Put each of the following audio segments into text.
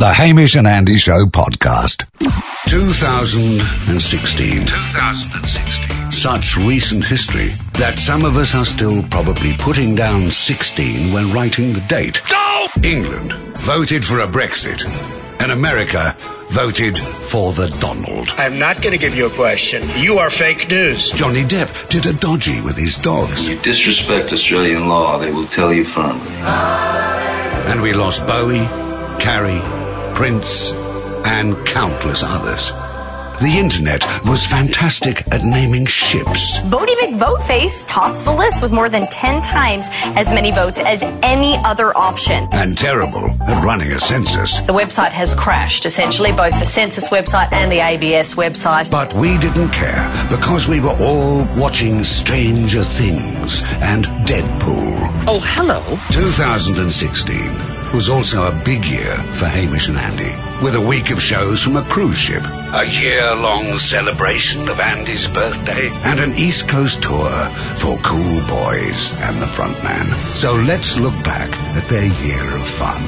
The Hamish and Andy Show podcast. 2016. Such recent history that some of us are still probably putting down 16 when writing the date. No! England voted for a Brexit, and America voted for the Donald. I'm not going to give you a question. You are fake news. Johnny Depp did a dodgy with his dogs. You disrespect Australian law, they will tell you firmly. And we lost Bowie, Carrie, Prince, and countless others. The internet was fantastic at naming ships. Voty McVoteface tops the list with more than 10 times as many votes as any other option. And terrible at running a census. The website has crashed, essentially, both the census website and the ABS website. But we didn't care because we were all watching Stranger Things and Deadpool. Oh, hello. 2016 was also a big year for Hamish and Andy, with a week of shows from a cruise ship, a year-long celebration of Andy's birthday, and an East Coast tour for Cool Boys and the Frontman. So let's look back at their year of fun.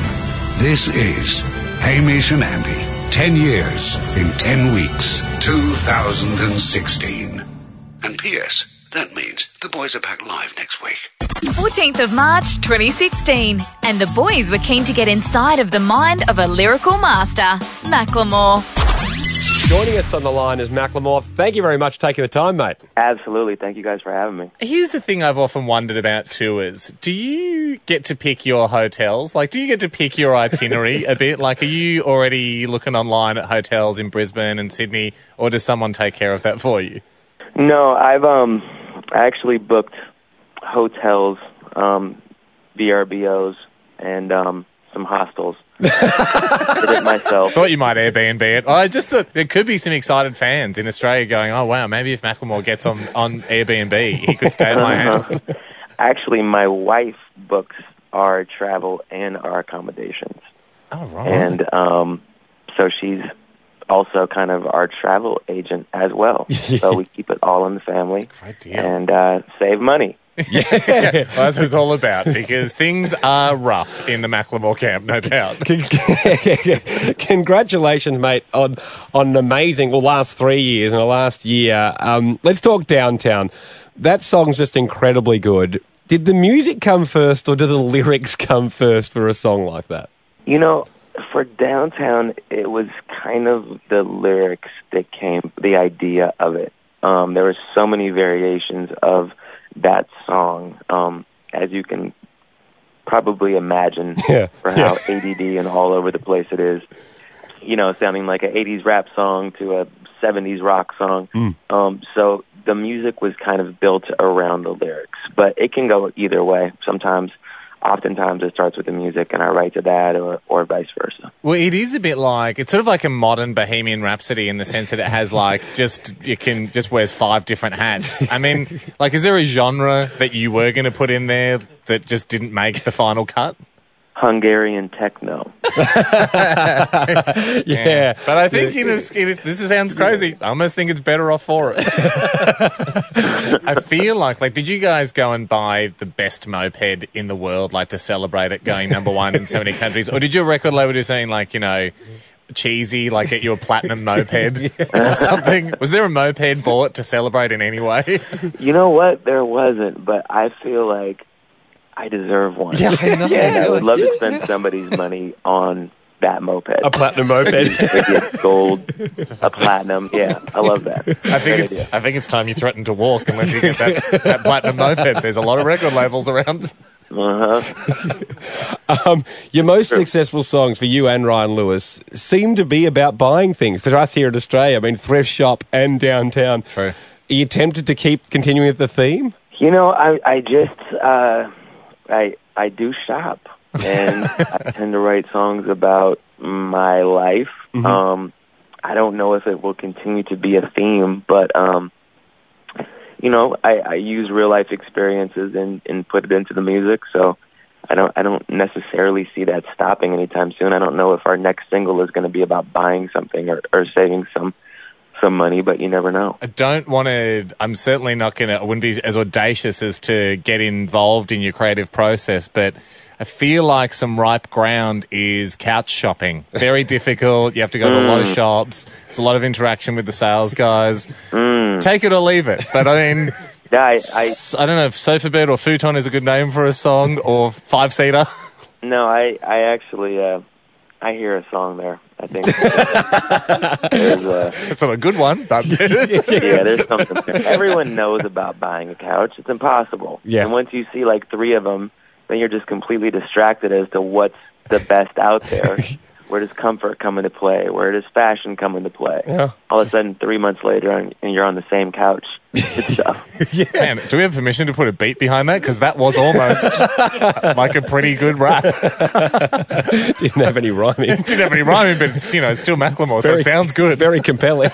This is Hamish and Andy. 10 years in 10 weeks. 2016. And P.S. that means the boys are back live next week. 14th of March 2016, and the boys were keen to get inside of the mind of a lyrical master, Macklemore. Joining us on the line is Macklemore. Thank you very much for taking the time, mate. Absolutely. Thank you guys for having me. Here's the thing I've often wondered about tours. Do you get to pick your hotels? Like, do you get to pick your itinerary a bit? Like, are you already looking online at hotels in Brisbane and Sydney, or does someone take care of that for you? No, I actually booked hotels, VRBOs, and some hostels. Did it myself. Thought you might Airbnb it. I just thought there could be some excited fans in Australia going, oh, wow, maybe if Macklemore gets on Airbnb, he could stay at my house. Actually, my wife books our travel and our accommodations. Oh, right. And so she's also kind of our travel agent as well. So we keep it all in the family. Great deal. And save money. Yeah. Well, that's what it's all about, because things are rough in the Macklemore camp, no doubt. Congratulations, mate, on an amazing, last 3 years and the last year. Let's talk Downtown. That song's just incredibly good. Did the music come first, or did the lyrics come first for a song like that? You know, for Downtown, it was kind of the lyrics that came, the idea of it. There were so many variations of that song, as you can probably imagine, for how ADD and all over the place it is. You know, sounding like an 80s rap song to a 70s rock song. So the music was kind of built around the lyrics, but it can go either way. Oftentimes it starts with the music and I write to that, or vice versa. Well, it is a bit like, it's sort of like a modern Bohemian Rhapsody in the sense that it has just wears 5 different hats. I mean, like, is there a genre that you were going to put in there that just didn't make the final cut? Hungarian techno. Yeah. But I think this sounds crazy. I almost think it's better off for it. I feel like, did you guys go and buy the best moped in the world, like, to celebrate it going number 1 in so many countries? Or did your record label do something like, cheesy, like get you a platinum moped or something? Was there a moped bought to celebrate in any way? You know what? There wasn't, but I feel like I deserve one. Yeah, I know. And I would love to spend somebody's money on that moped. A platinum moped. Maybe a gold, a platinum. Yeah, I love that. I think it's time you threaten to walk unless you get that platinum moped. There's a lot of record labels around. Your most successful songs for you and Ryan Lewis seem to be about buying things. For us here in Australia, I mean, Thrift Shop and Downtown. True. Are you tempted to keep continuing with the theme? You know, I do shop, and I tend to write songs about my life. I don't know if it will continue to be a theme, but I use real life experiences and put it into the music. So I don't necessarily see that stopping anytime soon. I don't know if our next single is going to be about buying something or saving some money, but you never know. I'm certainly not going to, I wouldn't be as audacious as to get involved in your creative process, but I feel like some ripe ground is couch shopping. Very difficult. You have to go to a lot of shops. There's a lot of interaction with the sales guys. Take it or leave it. But I mean, Yeah, I don't know if sofa bed or futon is a good name for a song, or five-seater. No, I actually, I hear a song there. I think it's not a good one, but yeah, there's something there. Everyone knows about buying a couch. It's impossible. Yeah. And once you see like 3 of them, then you're just completely distracted as to what's the best out there. Where does comfort come into play? Where does fashion come into play? Yeah. All of a sudden, 3 months later, and you're on the same couch. It's tough. Yeah. Man, do we have permission to put a beat behind that? Because that was almost like a pretty good rap. Didn't have any rhyming. Didn't have any rhyming, but it's, it's still Macklemore, so it sounds good. Very compelling.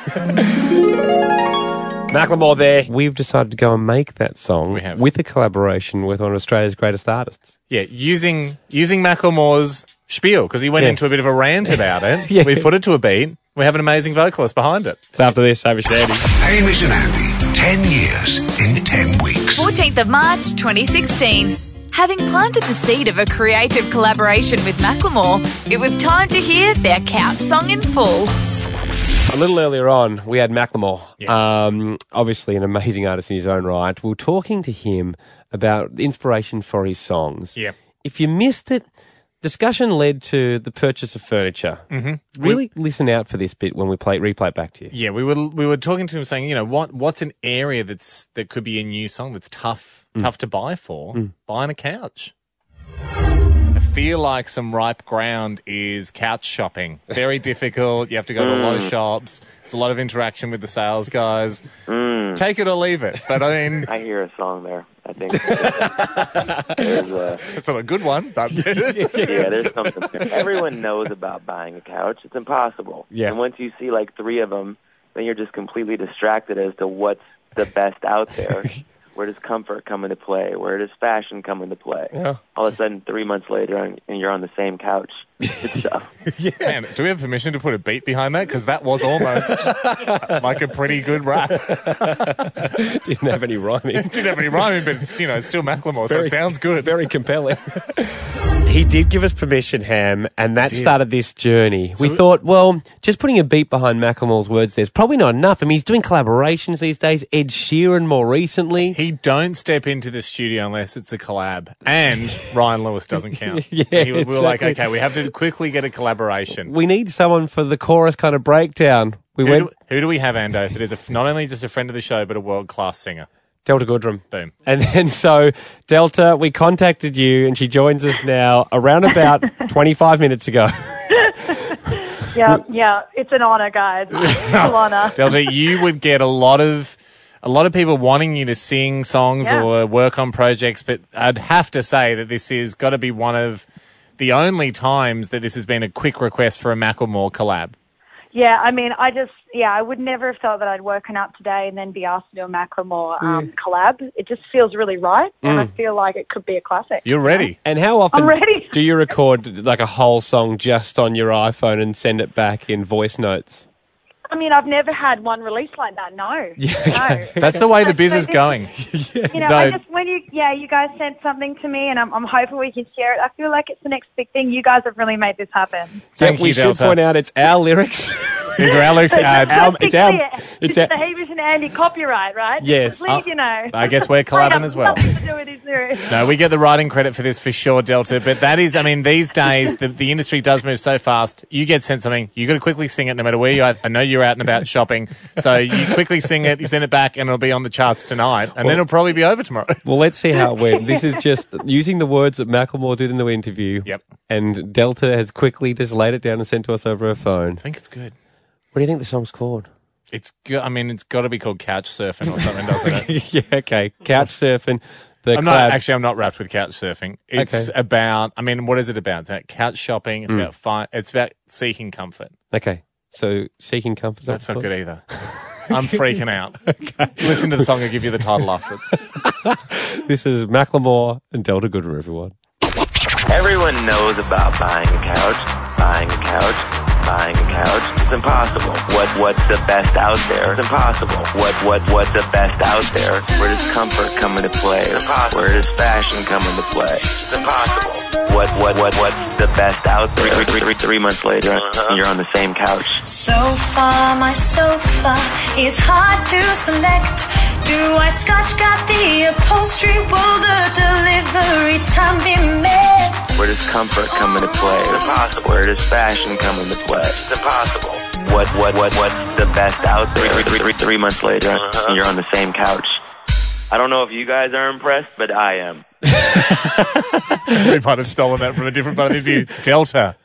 Macklemore there. We've decided to go and make that song with a collaboration with one of Australia's greatest artists. Yeah, using Macklemore's spiel, because he went into a bit of a rant about it. Yeah. We've put it to a beat. We have an amazing vocalist behind it. So after this, Hamish Andy. Hamish and Andy, 10 years in 10 weeks. 14th of March 2016. Having planted the seed of a creative collaboration with Macklemore, it was time to hear their couch song in full. A little earlier on, we had Macklemore, obviously an amazing artist in his own right. We were talking to him about the inspiration for his songs. Yeah. If you missed it, discussion led to the purchase of furniture. Mm-hmm. Really listen out for this bit when we replay it back to you. Yeah, we were talking to him saying, what's an area that could be a new song that's tough to buy for? Buying a couch. I feel like some ripe ground is couch shopping. Very difficult. You have to go to a lot of shops. There's a lot of interaction with the sales guys. Take it or leave it. But I mean, I hear a song there. I think it's not a good one, but yeah, there's something there. Everyone knows about buying a couch. It's impossible. Yeah. And once you see like 3 of them, then you're just completely distracted as to what's the best out there. Where does comfort come into play? Where does fashion come into play? Yeah. All of a sudden, 3 months later, and you're on the same couch. It's tough. Man, do we have permission to put a beat behind that? Because that was almost like a pretty good rap. Didn't have any rhyming. Didn't have any rhyming, but it's, it's still Macklemore, so it sounds good. Very compelling. He did give us permission, Ham, and that started this journey. We thought, well, just putting a beat behind Macklemore's words there's probably not enough. I mean, he's doing collaborations these days. Ed Sheeran more recently. He don't step into the studio unless it's a collab. And Ryan Lewis doesn't count. Yeah, so we were like, exactly. okay, we have to quickly get a collaboration. We need someone for the chorus kind of breakdown. Who do we have, Ando, that is not only just a friend of the show, but a world-class singer? Delta Goodrum. Boom. And then so, Delta, we contacted you and she joins us now around about 25 minutes ago. Yeah, it's an honor, guys. It's an honor. Delta, you would get a lot of people wanting you to sing songs or work on projects, but I'd have to say that this is got to be one of the only times that this has been a quick request for a Macklemore collab. Yeah, I mean, I would never have thought that I'd woken up today and then be asked to do a Macklemore collab. It just feels really right, and I feel like it could be a classic. You're ready. And how often I'm ready. do you record like a whole song just on your iPhone and send it back in voice notes? I mean, I've never had one released like that. No, no. That's the way the biz is going. I just when you guys sent something to me, and I'm hoping we can share it. I feel like it's the next big thing. You guys have really made this happen. Thank you, we should Delta. point out it's our lyrics. These are our lyrics. It's the Hamish and Andy copyright, right? Yes. Please, I guess we're collabing as well. Nothing to do with his lyrics. No, we get the writing credit for this for sure, Delta. But that is, I mean, these days the industry does move so fast. You get sent something, you got to quickly sing it, no matter where you are. I know you're out and about shopping, so you quickly sing it, you send it back, and it'll be on the charts tonight, and then it'll probably be over tomorrow. Well, let's see how it went. This is just using the words that Macklemore did in the interview. Yep. And Delta has quickly just laid it down and sent to us over her phone. I think it's good. What do you think the song's called? It's good. I mean, it's got to be called Couch Surfing or something, doesn't it? Yeah, okay. Couch Surfing. I'm not wrapped with couch surfing. It's about, I mean, what is it about? It's about couch shopping. It's it's about seeking comfort. Okay. So, Seeking Comfort. That's not good either. I'm freaking out. Listen to the song. I'll give you the title afterwards. This is Macklemore and Delta Goodrum, everyone. Everyone knows about buying a couch, buying a couch, buying a couch. It's impossible. What's the best out there? It's impossible. What's the best out there? Where does comfort come into play? It's impossible. Where does fashion come into play? It's impossible. What's the best out there? 3 months later, you're on the same couch. So far, my sofa is hard to select. Do I scotch got the upholstery? Will the delivery time be met? Where does comfort come into play? It's impossible. Where does fashion come into play? It's impossible. What's the best out there? 3 months later, you're on the same couch. I don't know if you guys are impressed, but I am. We might have stolen that from a different part of the interview. Delta.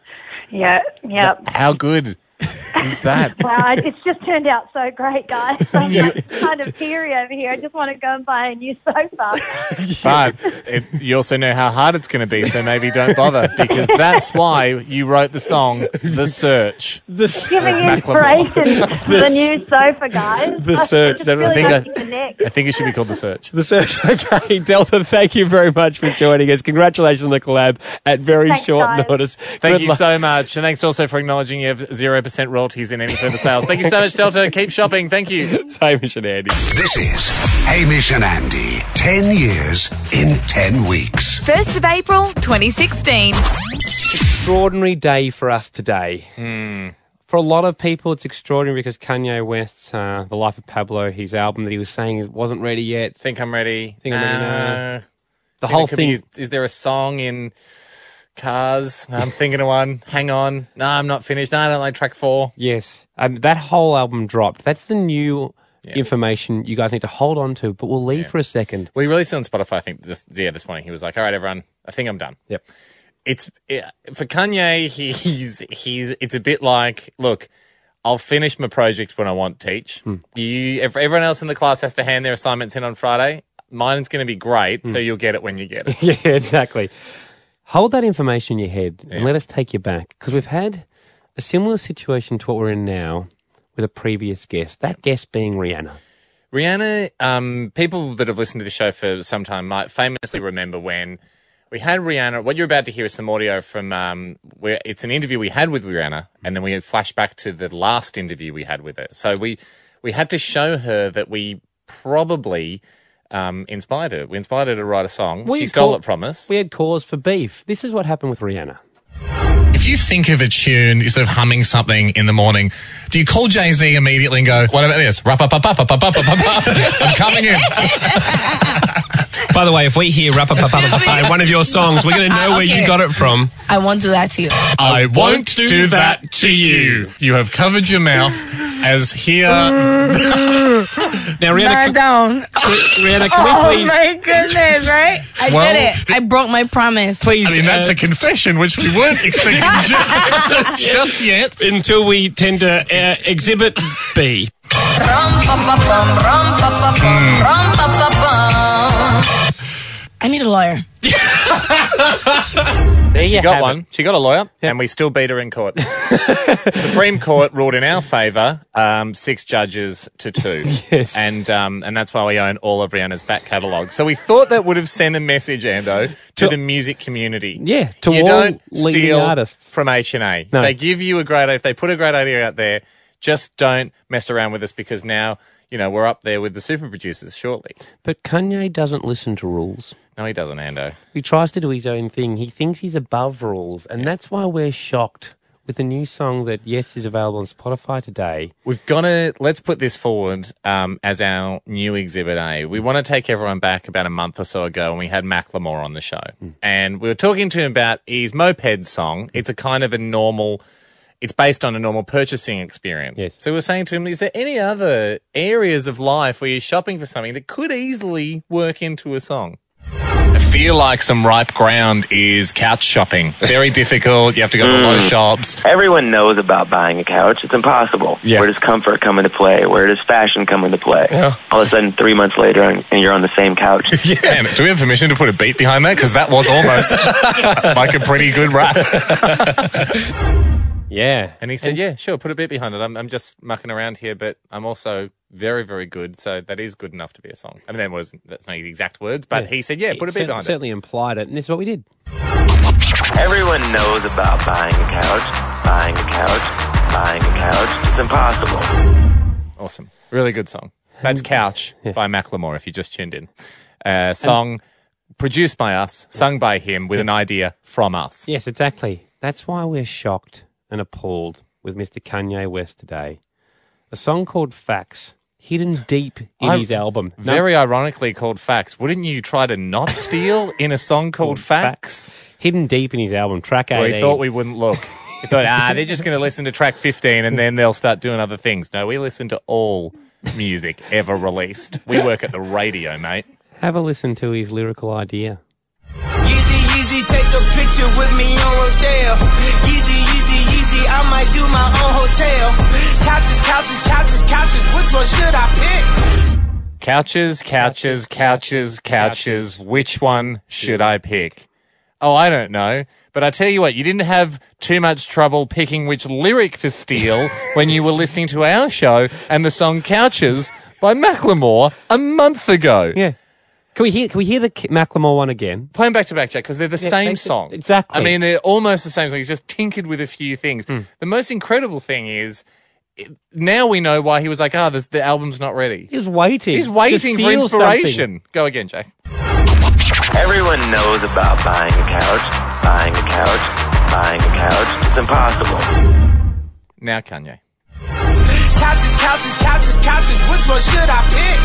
Yeah. How good is that? Wow, it's just turned out so great, guys. I'm kind of teary over here. I just want to go and buy a new sofa. But you also know how hard it's going to be, so maybe don't bother, because that's why you wrote the song The Search. Giving inspiration to the new sofa, guys. The Search. I think it should be called The Search. The Search. Okay, Delta, thank you very much for joining us. Congratulations on the collab at very short notice. Thank you so much. And thanks also for acknowledging you have 0% royalties in any further sales. Thank you so much, Delta. Keep shopping. Thank you. It's Hamish and Andy. This is Hamish and Andy. 10 years in 10 weeks. 1st of April, 2016. Extraordinary day for us today. For a lot of people, it's extraordinary because Kanye West's The Life of Pablo, his album that he was saying it wasn't ready yet. Think I'm ready. Think I'm ready now. The think whole it could thing. Is there a song in Cars? I'm thinking of one. Hang on. No, I'm not finished. No, I don't like track 4. Yes. That whole album dropped. That's the new information you guys need to hold on to, but we'll leave for a second. Well, he released it on Spotify, I think, this morning. He was like, all right, everyone, I think I'm done. Yep. For Kanye, it's a bit like, look, I'll finish my projects when I want to teach. If everyone else in the class has to hand their assignments in on Friday, mine's going to be great, so you'll get it when you get it. Yeah, exactly. Hold that information in your head and let us take you back, because we've had a similar situation to what we're in now with a previous guest, that guest being Rihanna. Rihanna, people that have listened to the show for some time might famously remember when we had Rihanna. What you're about to hear is some audio from, it's an interview we had with Rihanna, and then we flash back to the last interview we had with her. So we had to show her that we probably inspired her. We inspired her to write a song. She stole it from us. We had cause for beef. This is what happened with Rihanna. If you think of a tune, you're sort of humming something in the morning, do you call Jay-Z immediately and go, what about this? I'm coming in. By the way, if we hear in one of your songs, we're going to know where you got it from. I won't do that to you. I won't do that to you. You have covered your mouth as here. Now, Rihanna, Rihanna, can we please? Oh my goodness, right? I did it. I broke my promise. Please. I mean, that's a confession, which we weren't expecting just yet. Until we tend to Exhibit B. I need a lawyer. She got one. She got a lawyer, and we still beat her in court. Supreme Court ruled in our favour, 6 judges to 2. Yes. And that's why we own all of Rihanna's back catalogue. So we thought that would have sent a message, Ando, to the music community. Yeah, to you all don't leading steal artists from H&A. No. They give you if they put a great idea out there, just don't mess around with us, because now, we're up there with the super producers shortly. But Kanye doesn't listen to rules. No, he doesn't, Ando. He tries to do his own thing. He thinks he's above rules, and that's why we're shocked with the new song that, yes, is available on Spotify today. Let's put this forward as our new Exhibit A. We want to take everyone back about a month or so ago when we had Macklemore on the show. And we were talking to him about his moped song. It's a kind of it's based on a normal purchasing experience. Yes. So we were saying to him, is there any other areas of life where you're shopping for something that could easily work into a song? I feel like some ripe ground is couch shopping. Very difficult. You have to go to a lot of shops. Everyone knows about buying a couch. It's impossible. Yeah. Where does comfort come into play? Where does fashion come into play? Yeah. All of a sudden, 3 months later, and you're on the same couch. Yeah. Do we have permission to put a beat behind that? Because that was almost like a pretty good rap. Yeah. And he said, yeah, sure, put a bit behind it. I'm just mucking around here, but I'm also very, very good, so that is good enough to be a song. I mean, that's not his exact words, but he said, put a bit behind it. Certainly implied it, and this is what we did. Everyone knows about buying a couch. buying a couch is impossible. Awesome. Really good song. That's Couch by Macklemore, if you just tuned in. Song produced by us, sung by him, with an idea from us. Yes, exactly. That's why we're shocked and appalled with Mr. Kanye West today. A song called Facts, hidden deep in his album. Very ironically called Facts. Wouldn't you try to not steal in a song called Facts? Hidden deep in his album, track 18. We thought we wouldn't look. We thought, they're just going to listen to track 15 and then they'll start doing other things. No, we listen to all music ever released. We work at the radio, mate. Have a listen to his lyrical idea. Yeezy, take a picture with me on Rodale. Yeezy, I might do my own hotel. Couches, which one should I pick? Couches. Which one should I pick? Oh, I don't know. But I tell you what, you didn't have too much trouble picking which lyric to steal when you were listening to our show and the song Couches by Macklemore a month ago. Yeah. Can we hear the Macklemore one again? Play them back to back, Jack, because they're the same song. Exactly. I mean, they're almost the same song. He's just tinkered with a few things. The most incredible thing is, now we know why he was like, the album's not ready. He's waiting. He's waiting for inspiration. Go again, Jack. Everyone knows about buying a couch. Buying a couch is impossible. Now, Kanye. Couches, which one should I pick?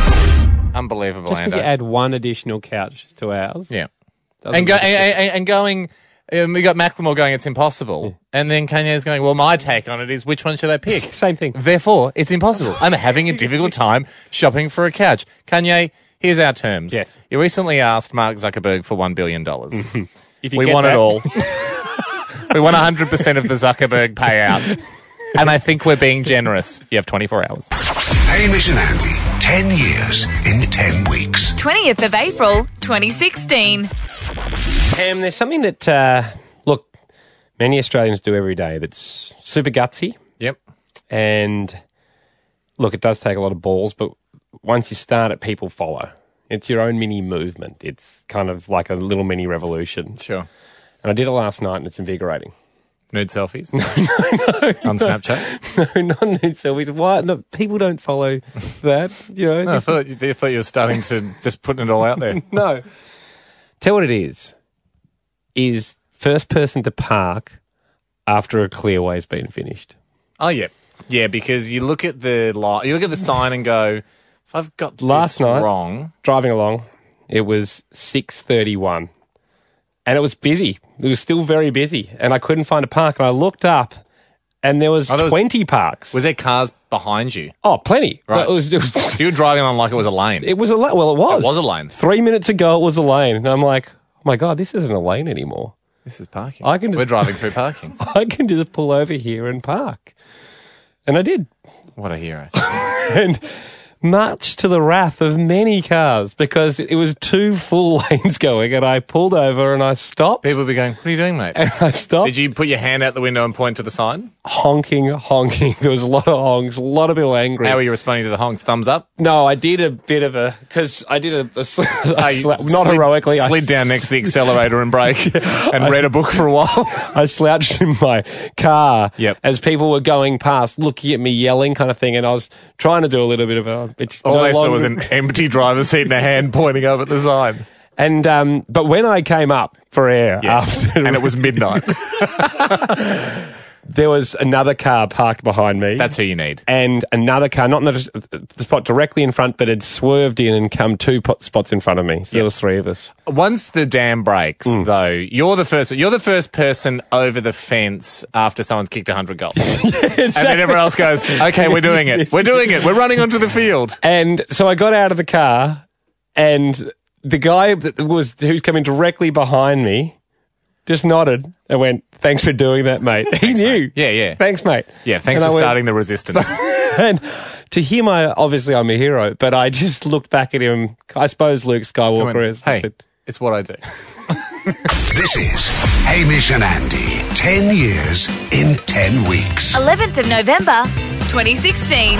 Unbelievable, Just because you add one additional couch to ours. Yeah. We got Macklemore going, it's impossible. And then Kanye's going, well, my take on it is, which one should I pick? Same thing. Therefore, it's impossible. I'm having a difficult time shopping for a couch. Kanye, here's our terms. Yes. You recently asked Mark Zuckerberg for $1 billion. If you we get want that. it all. We want 100% of the Zuckerberg payout. And I think we're being generous. You have 24 hours. Hamish and Andy, 10 years in 10 weeks. 20th of April, 2016. Ham, there's something that, look, many Australians do every day that's super gutsy. Yep. And, look, it does take a lot of balls, but once you start it, people follow. It's your own mini movement. It's kind of like a little mini revolution. Sure. And I did it last night, and it's invigorating. Nude selfies? No. On Snapchat? No, not nude selfies. Why? No, people don't follow that. You know. No, I thought you were starting to just putting it all out there. No. Tell what it is first person to park after a clearway's been finished. Oh, yeah. Yeah, because you look at the sign and go, if I've got this last night, wrong. Driving along, it was 6:31. And it was busy. It was still very busy. And I couldn't find a park. And I looked up, and there was 20 parks. Was there cars behind you? Oh, plenty. Right. So you were driving on like it was a lane. It was a lane. Well, it was. It was a lane. 3 minutes ago, it was a lane. And I'm like, oh, my God, this isn't a lane anymore. This is parking. We're driving through parking. I can just pull over here and park. And I did. What a hero. And much to the wrath of many cars, because it was 2 full lanes going, and I pulled over and I stopped. People would be going, what are you doing, mate? And I stopped. Did you put your hand out the window and point to the sign? Honking. There was a lot of honks, a lot of people angry. How were you responding to the honks? Thumbs up? No, I did a bit of because I did not heroically. Slid down next to the accelerator and brake and read a book for a while. I slouched in my car as people were going past, looking at me, yelling kind of thing, and I was trying to do a little bit of a... All I saw was an empty driver's seat and a hand pointing over at the sign. And but when I came up for air after... And it was midnight. There was another car parked behind me. That's who you need. And another car, not in the spot directly in front, but had swerved in and come 2 spots in front of me. So there was 3 of us. Once the dam breaks, though, you're the first person over the fence after someone's kicked 100 goals. Exactly. And then everyone else goes, okay, we're doing it. We're doing it. We're running onto the field. And so I got out of the car, and the guy who's coming directly behind me just nodded and went, thanks for doing that, mate. He knew. Mate. Yeah. Thanks, mate. Yeah, thanks for starting the resistance. And to him, obviously I'm a hero, but I just looked back at him. I suppose Luke Skywalker is. Hey, it's what I do. This is Hamish and Andy. 10 years in 10 weeks. 11th of November, 2016.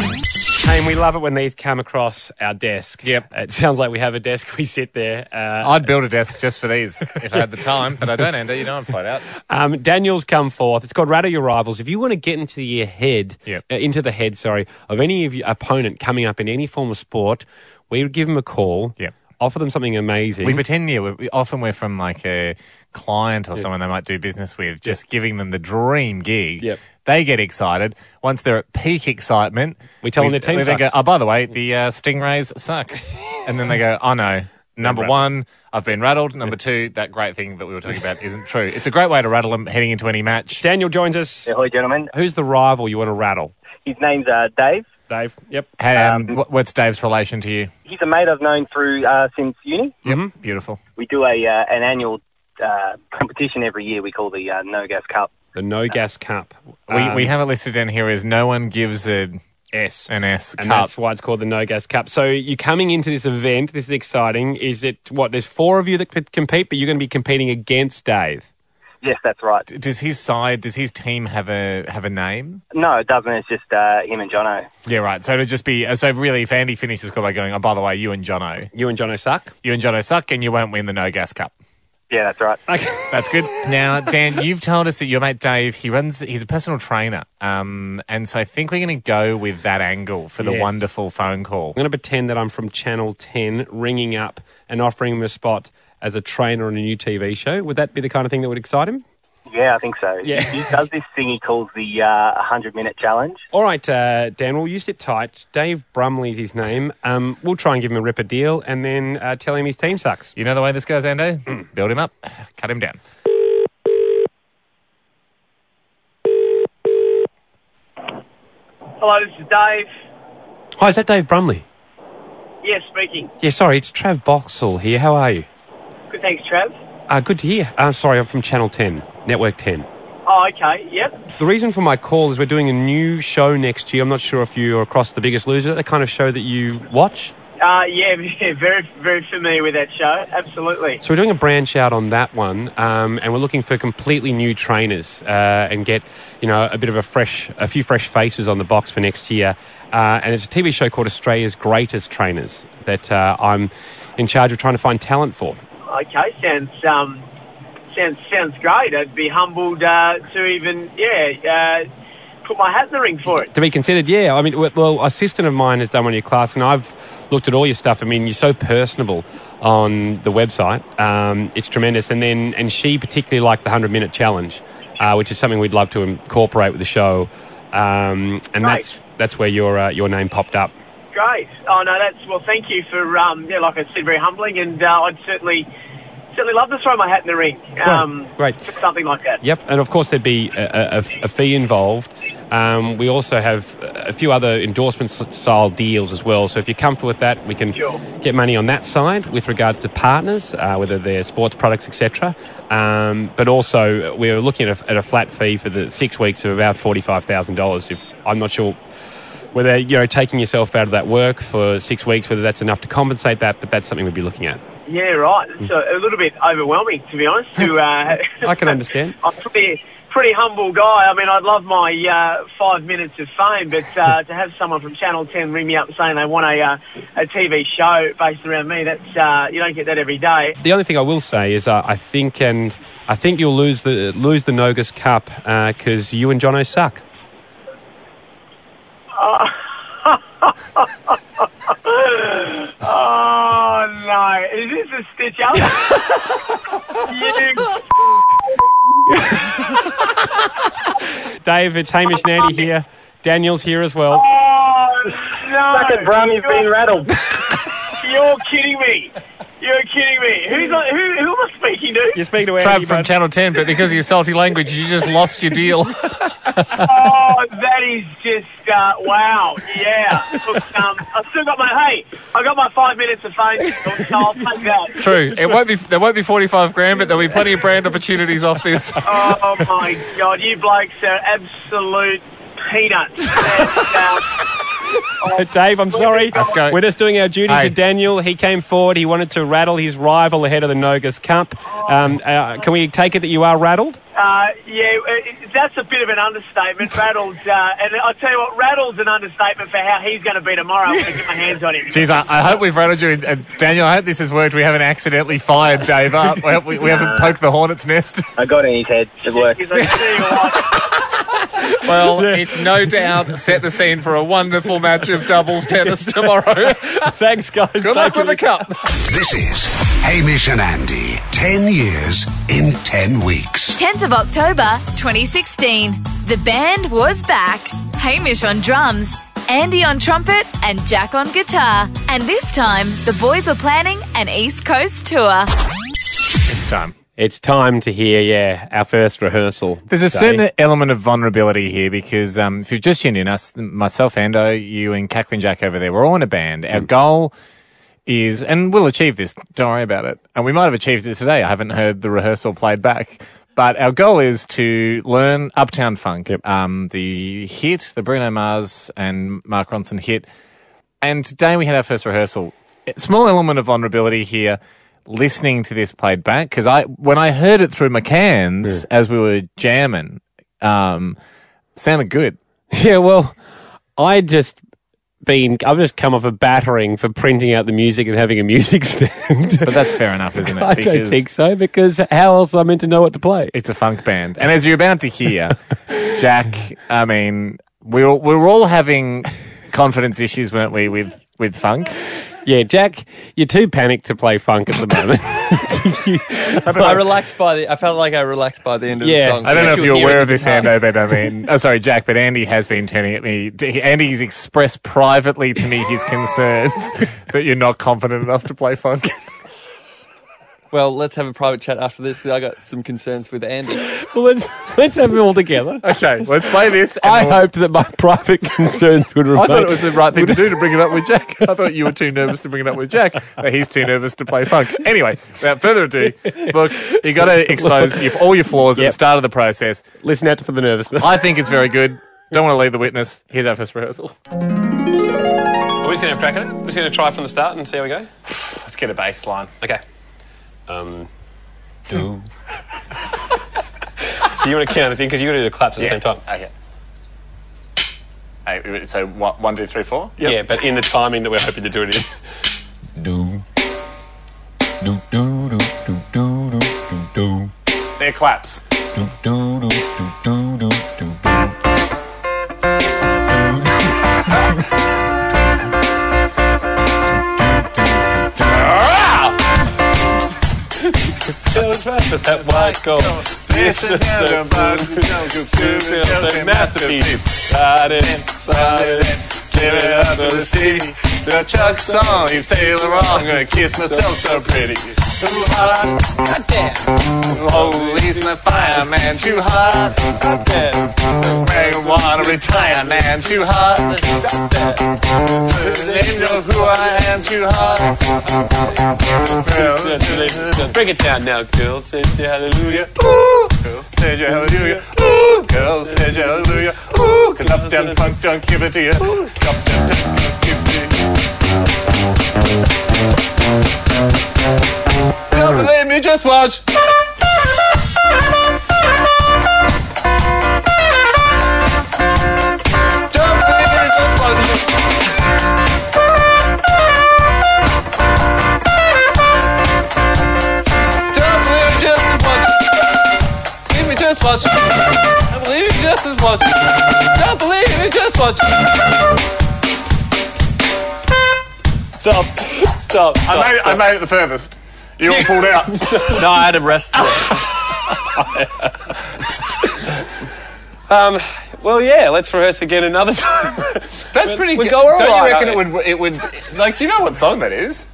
Hey, we love it when these come across our desk. Yep. It sounds like we have a desk. We sit there. I'd build a desk just for these if I had the time, but I don't, Andy. You know I'm flat out. Daniel's come forth. It's called Rattle Your Rivals. If you want to get into the head, of any of your opponent coming up in any form of sport, we would give them a call. Yep. Offer them something amazing. We pretend, often we're from like a client or someone they might do business with, just giving them the dream gig. Yep. They get excited. Once they're at peak excitement, we tell them their team they sucks. go, oh, by the way, the Stingrays suck. And then they go, oh no, number one, I've been rattled. Number two, that great thing that we were talking about isn't true. It's a great way to rattle them heading into any match. Daniel joins us. Yeah, hi, gentlemen. Who's the rival you want to rattle? His name's Dave. Dave, yep. What's Dave's relation to you? He's a mate I've known through since uni. Yep, beautiful. We do an annual competition every year we call the No Gas Cup. The No Gas Cup. We have it listed down here as no one gives an S and cup. That's why it's called the No Gas Cup. So you're coming into this event. This is exciting. Is it, there's 4 of you that could compete, but you're going to be competing against Dave? Yes, that's right. Does his team have a name? No, it doesn't. It's just him and Jono. Yeah, right. So it'll just be, so really if Andy finishes the call by going, oh, by the way, you and Jono suck. You and Jono suck and you won't win the No Gas Cup. Yeah, that's right. Okay. That's good. Now, Dan, you've told us that your mate Dave, he's a personal trainer. And so I think we're going to go with that angle for the wonderful phone call. I'm going to pretend that I'm from Channel 10 ringing up and offering him a spot as a trainer on a new TV show. Would that be the kind of thing that would excite him? Yeah, I think so. Yeah. He does this thing he calls the 100-minute challenge. All right, Dan, well, you sit tight. Dave Brumley's his name. We'll try and give him a ripper deal and then tell him his team sucks. You know the way this goes, Ando? Build him up, cut him down. Hello, this is Dave. Hi, is that Dave Brumley? Yes, speaking. Yeah, sorry, it's Trav Boxall here. How are you? Good, thanks, Trav. Good to hear. Sorry, I'm from Channel 10, Network 10. Oh, okay, yep. The reason for my call is we're doing a new show next year. I'm not sure if you're across The Biggest Loser. Is that the kind of show that you watch? Yeah, very, very familiar with that show. Absolutely. So we're doing a branch out on that one, and we're looking for completely new trainers and get, a bit of a few fresh faces on the box for next year. And it's a TV show called Australia's Greatest Trainers that I'm in charge of trying to find talent for. Okay, sounds great. I'd be humbled to even, put my hat in the ring for it. To be considered, yeah. I mean, well, an assistant of mine has done one of your class, and I've looked at all your stuff. I mean, you're so personable on the website. It's tremendous. And she particularly liked the 100-minute challenge, which is something we'd love to incorporate with the show. And that's where your name popped up. Great. Oh, no, thank you for, like I said, very humbling, and I'd certainly love to throw my hat in the ring. Great. For something like that. Yep, and of course there'd be a fee involved. We also have a few other endorsement-style deals as well, so if you're comfortable with that, we can get money on that side with regards to partners, whether they're sports products, etc. But also, we're looking at a flat fee for the 6 weeks of about $45,000. If I'm not sure whether, taking yourself out of that work for 6 weeks, whether that's enough to compensate that, but that's something we'd be looking at. Yeah, right. It's a little bit overwhelming, to be honest. I can understand. I'm a pretty humble guy. I mean, I'd love my 5 minutes of fame, but to have someone from Channel 10 ring me up saying they want a TV show based around me, that's you don't get that every day. The only thing I will say is I think you'll lose the Nogas Cup because you and Jono suck. Oh no! Is this a stitch up? Dave, it's Hamish Andy here. Daniel's here as well. Oh no! Suck it, Brum, you've been rattled. You're kidding me. You're kidding me. Who am I speaking to? You're speaking to Trav Andy from Channel 10, but because of your salty language, you just lost your deal. Oh, that is just, wow. Yeah. Look, I've still got I got my 5 minutes of fame, so I'll take that. True. There won't be $45,000, but there'll be plenty of brand opportunities off this. Oh, my God. You blokes are absolute peanuts. Dave, I'm sorry. Let's go. We're just doing our duty to Daniel. He came forward. He wanted to rattle his rival ahead of the Nogas Cup. Can we take it that you are rattled? That's a bit of an understatement. Rattle's, and I'll tell you what, Rattle's an understatement for how he's going to be tomorrow. I'm going to get my hands on him. Jeez, I hope we've rattled you. Daniel, I hope this has worked. We haven't accidentally fired Dave up. We haven't poked the hornet's nest. I got it in his head. It worked. Well, it's no doubt set the scene for a wonderful match of doubles tennis tomorrow. Thanks, guys. Good luck with the cup. This is Hamish and Andy. 10 years in 10 weeks. 10th of October 2016. The band was back. Hamish on drums, Andy on trumpet and Jack on guitar. And this time, the boys were planning an East Coast tour. It's time. It's time to hear, our first rehearsal. There's a certain element of vulnerability here because if you've just tuned in, myself, Ando, you and Kathleen Jack over there, we're all in a band. Our goal is, and we'll achieve this, don't worry about it. And we might have achieved it today. I haven't heard the rehearsal played back. But our goal is to learn Uptown Funk, the hit, the Bruno Mars and Mark Ronson hit. And today we had our first rehearsal. Small element of vulnerability here. Listening to this played back, because when I heard it through my cans as we were jamming, sounded good. Yeah, well, I've just come off a battering for printing out the music and having a music stand. But that's fair enough, isn't it? I don't think so, because how else am I meant to know what to play? It's a funk band. And as you're about to hear, Jack, I mean, we're all having confidence issues, weren't we, with funk? Yeah, Jack, you're too panicked to play funk at the moment. I felt like I relaxed by the end of the song. I don't know if you're aware of this, Ando, but I mean, Jack, but Andy has been turning at me. Andy's expressed privately to me his concerns that you're not confident enough to play funk. Well, let's have a private chat after this because I got some concerns with Andy. Well, let's have them all together. Okay, let's play this. I hoped that my private concerns would remain. I thought it was the right thing to do to bring it up with Jack. I thought you were too nervous to bring it up with Jack, but he's too nervous to play funk. Anyway, without further ado, look, you got to expose all your flaws at the start of the process. Listen out for the nervousness. I think it's very good. Don't want to leave the witness. Here's our first rehearsal. Are we just going to have a crack at it? We're just going to try from the start and see how we go? Let's get a bass line. Okay. So you want to count, I think, because you got to do the claps at the same time. Okay. So what? 1, 2, 3, 4. Yep. Yeah, but in the timing that we're hoping to do it in. They're claps. With that white gold. This is the masterpiece. Slide it, give it up to the sea. The Chuck song, you sail wrong, gonna kiss myself so pretty. Too hot, goddamn. Oh, he's the fireman, too hot. Goddamn. I wanna retire, man, too hot. Goddamn. They know who I am, too hot. Bring it down now, girls. Say hallelujah. Ooh. Girls, say hallelujah. Ooh. Girls, say hallelujah. Ooh. Cause Uptown Funk don't give it to you. Uptown Funk don't give it to you. Don't believe me, just watch. Don't believe me, just watch. Don't believe me, just watch. Believe me, just watch. Don't believe me, just watch. Don't believe me, just watch. Stop. I made it the furthest. You all pulled out. No, I had to rest there. Well, yeah, let's rehearse again another time. That's pretty good. Go all Don't right. you reckon it would, like, you know what song that is?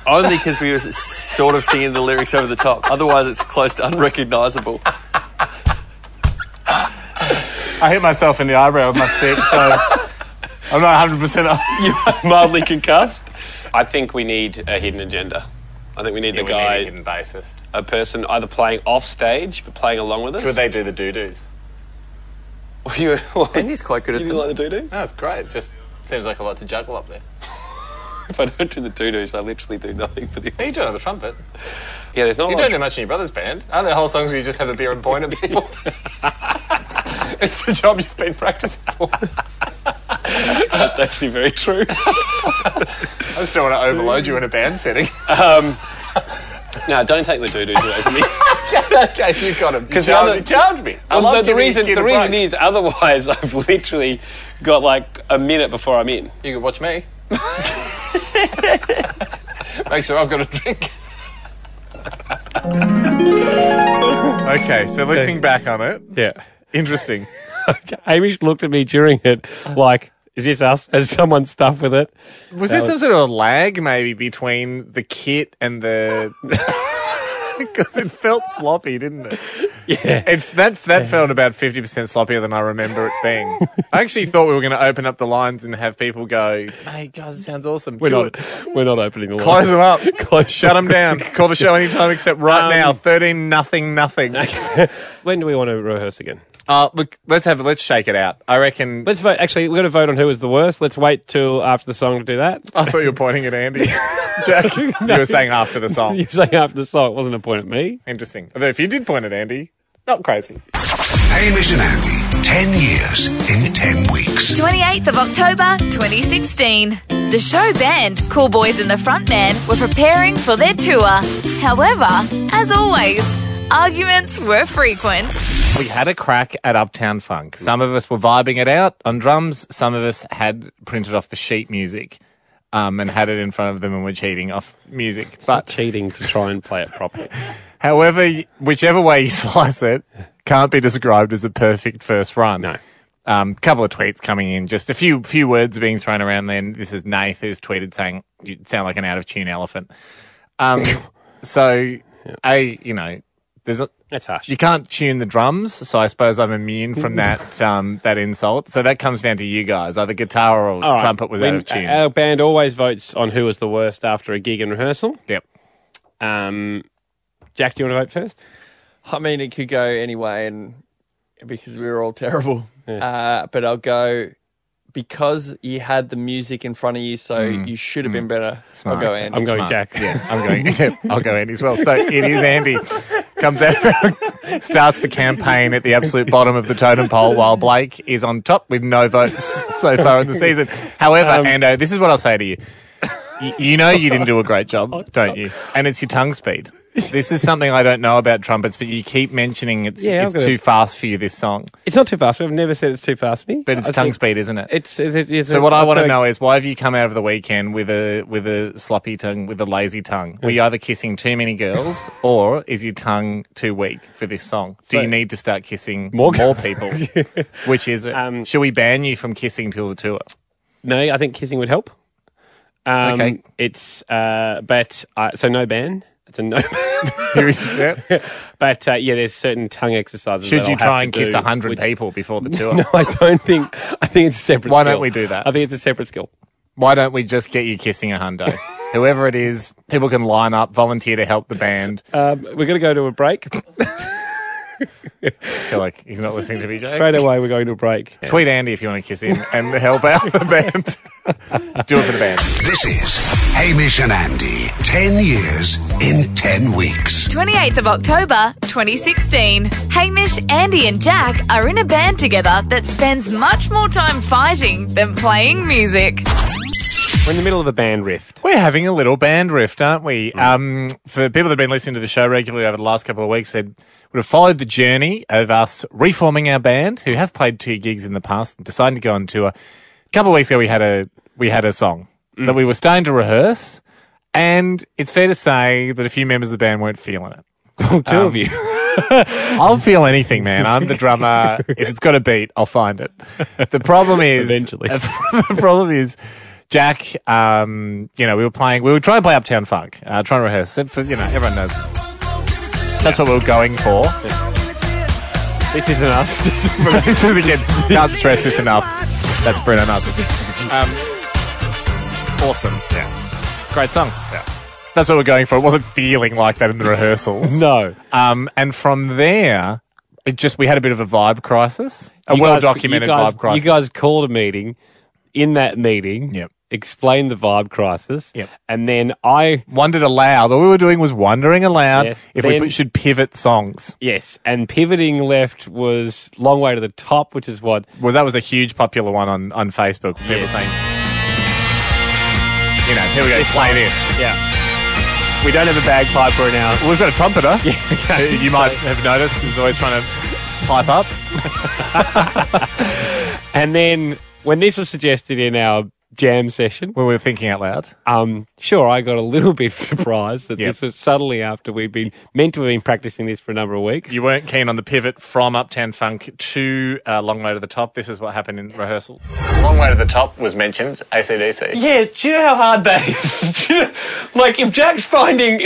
Only because we were sort of singing the lyrics over the top. Otherwise, it's close to unrecognisable. I hit myself in the eyebrow with my stick, so I'm not 100% off. You are mildly concussed. I think we need a hidden agenda. I think we need the guy, need a hidden bassist, a person either playing off stage but playing along with us. Could they do the doo-doos? Andy's quite good at them. You like the doo-doos? No, it's great. It just seems like a lot to juggle up there. if I don't do the doo-doos, I literally do nothing for the What are you doing on the trumpet? Yeah, there's not You a lot don't do much in your brother's band. Aren't there whole songs where you just have a beer and point at people? It's the job you've been practicing for. That's actually very true. I just don't want to overload you in a band setting. No, don't take the doo-doos away from me. Okay, you got him. You charged me. Well, the reason is, otherwise I've literally got like a minute before I'm in. You can watch me. Make sure I've got a drink. Okay, so listening back on it. Yeah. Interesting. Hamish looked at me during it like, is this us? Has someone stuff with it? Was there some sort of a lag maybe between the kit and the... Because it felt sloppy, didn't it? Yeah. That felt about 50% sloppier than I remember it being. I actually thought we were going to open up the lines and have people go, hey, guys, it sounds awesome. We're not opening the lines. Close them up. Shut them down. Call the show anytime except right now. 13-0. When do we want to rehearse again? Look, let's shake it out. I reckon... Let's vote. Actually, we've got to vote on who was the worst. Let's wait till after the song to do that. I thought you were pointing at Andy. Jack, you were saying after the song. You were saying after the song. It wasn't a point at me. Interesting. Although if you did point at Andy, not crazy. Hamish and Andy, 10 years in 10 weeks. 28th of October 2016. The show band, Cool Boys and the Frontman, were preparing for their tour. However, as always, arguments were frequent. We had a crack at Uptown Funk. Some of us were vibing it out on drums. Some of us had printed off the sheet music and had it in front of them and were cheating off music. But cheating to try and play it properly. However, whichever way you slice it, can't be described as a perfect first run. No. Couple of tweets coming in, just a few words being thrown around then. This is Nath who's tweeted saying, you sound like an out-of-tune elephant. So, that's harsh. You can't tune the drums, so I suppose I'm immune from that that insult. So that comes down to you guys. Either guitar or trumpet was out of tune. Our band always votes on who was the worst after a gig and rehearsal. Yep. Jack, do you want to vote first? I mean, it could go anyway, and because we were all terrible. Yeah. But I'll go because you had the music in front of you, so you should have been better. Smart. I'll go Andy. I'm going Smart. Jack. Yeah, I'm going. I'll go Andy as well. So it is Andy. Comes out, starts the campaign at the absolute bottom of the totem pole, while Blake is on top with no votes so far in the season. However, Ando, this is what I'll say to you. You know you didn't do a great job, don't you? And it's your tongue speed. This is something I don't know about trumpets, but you keep mentioning it's too fast for you, this song. It's not too fast. I've never said it's too fast for me. But it's tongue speed, isn't it? It's so what I want to know is, why have you come out of the weekend with a sloppy tongue, with a lazy tongue? Were you either kissing too many girls, or is your tongue too weak for this song? Do you need to start kissing more people? Which is it? Should we ban you from kissing till the tour? No, I think kissing would help. Okay. It's so no ban. It's a no. But there's certain tongue exercises. Should you try and kiss 100 people before the tour? No, I don't think. I think it's a separate skill. Why don't we do that? I think it's a separate skill. Why don't we just get you kissing a hundo? Whoever it is, people can line up, volunteer to help the band. We're going to go to a break. I feel like he's not listening to me, Jake. Straight away, we're going to a break. Yeah. Tweet Andy if you want to kiss him and help out the band. Do it for the band. This is Hamish and Andy. 10 years in 10 weeks. 28th of October 2016. Hamish, Andy and Jack are in a band together that spends much more time fighting than playing music. We're in the middle of a band rift. We're having a little band rift, aren't we? For people that have been listening to the show regularly over the last couple of weeks, they would have followed the journey of us reforming our band, who have played 2 gigs in the past and decided to go on tour. A couple of weeks ago, we had a song that we were starting to rehearse, and it's fair to say that a few members of the band weren't feeling it. Oh, 2 of you. I'll feel anything, man. I'm the drummer. If it's got a beat, I'll find it. The problem is... Eventually. The problem is... Jack, we were trying to play Uptown Funk, trying to rehearse. Everyone knows. That's what we were going for. This isn't us. This is, again, can't stress this enough. That's Bruno Mars. Awesome. Yeah. Great song. Yeah. That's what we're going for. It wasn't feeling like that in the rehearsals. No. And from there, we had a bit of a vibe crisis. A well-documented vibe crisis. You guys called a meeting. In that meeting, explained the vibe crisis. Yep. And then I wondered aloud. All we were doing was wondering aloud Yes. if Then- we should pivot songs. Yes, and pivoting left was Long Way to the Top, which is what... Well, that was a huge popular one on Facebook. People saying, you know, here we go, This play song. this. Yeah. We don't have a bagpiper in our... Well, we've got a trumpeter. Yeah, okay. You might have noticed he's always trying to pipe up. And then when this was suggested in our jam session... When we were thinking out loud. Sure, I got a little bit surprised that Yep. this was suddenly after we'd been meant to have been practicing this for a number of weeks. You weren't keen on the pivot from Uptown Funk to Long Way to the Top. This is what happened in rehearsal. Long Way to the Top was mentioned, AC/DC. Yeah, do you know how hard that is? Do you know- like, if Jack's finding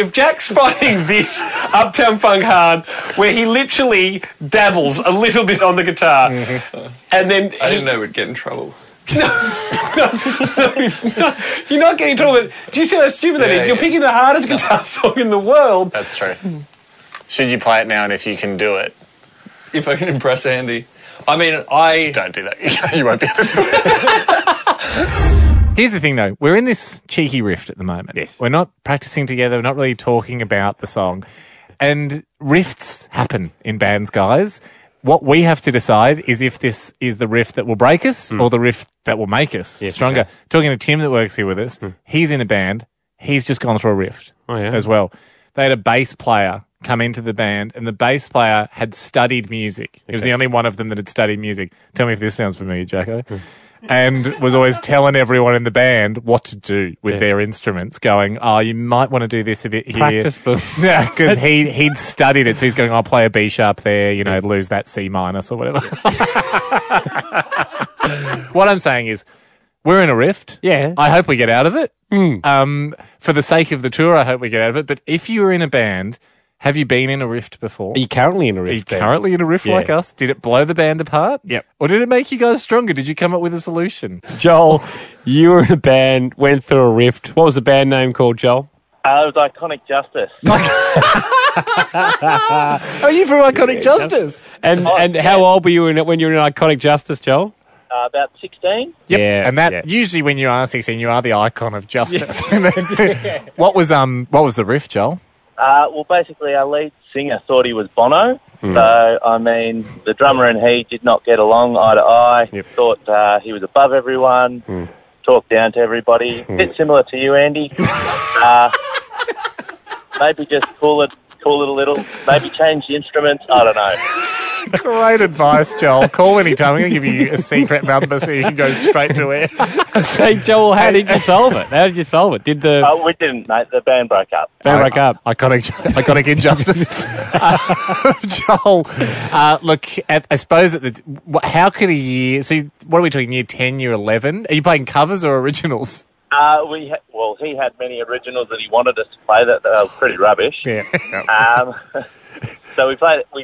this Uptown Funk hard, where he literally dabbles a little bit on the guitar, and then I didn't know we'd get in trouble. No, you're not getting in trouble. But do you see how stupid that Yeah, is? You're yeah. picking the hardest guitar song in the world. That's true. Should you play it now, and if you can do it? If I can impress Andy. I mean, I... Don't do that. You won't be able to do it. Here's the thing, though. We're in this cheeky rift at the moment. Yes. We're not practicing together. We're not really talking about the song. And rifts happen in bands, guys. What we have to decide is if this is the rift that will break us or the rift that will make us stronger. okay. Talking to Tim that works here with us, he's in a band. He's just gone through a rift as well. They had a bass player come into the band, and the bass player had studied music. He was the only one of them that had studied music. Tell me if this sounds familiar, Jacko. And was always telling everyone in the band what to do with their instruments, going, oh, you might want to do this a bit here. Practice them. Yeah, because he'd studied it, so he's going, I'll play a B sharp there, you know, lose that C minus or whatever. What I'm saying is, we're in a rift. Yeah. I hope we get out of it. For the sake of the tour, I hope we get out of it. But if you're in a band, have you been in a rift before? Are you currently in a rift? Are you then? currently in a rift Yeah. like us? Did it blow the band apart? Yep. Or did it make you guys stronger? Did you come up with a solution? Joel, you were in a band, went through a rift. What was the band name called, Joel? It was Iconic Justice. Are you from Iconic Justice? And how old were you when you were in Iconic Justice, Joel? About 16. Yep. Yeah, And that yeah. usually when you are 16, you are the icon of justice. What was the riff, Joel? Well, basically, our lead singer thought he was Bono. So, I mean, the drummer and he did not get along eye to eye. Thought he was above everyone. Talked down to everybody. Bit similar to you, Andy. Maybe just cool it a little. Maybe change the instruments. I don't know. Great advice, Joel. Call anytime. I'm going to give you a secret number so you can go straight to it. Hey, Joel, how did you solve it? How did you solve it? Did the We didn't, mate. The band broke up. band break up? Iconic injustice. Joel, look, I suppose how could a year? So, what are we talking? Year 10, year 11? Are you playing covers or originals? He had many originals that he wanted us to play that were pretty rubbish. Yeah. So we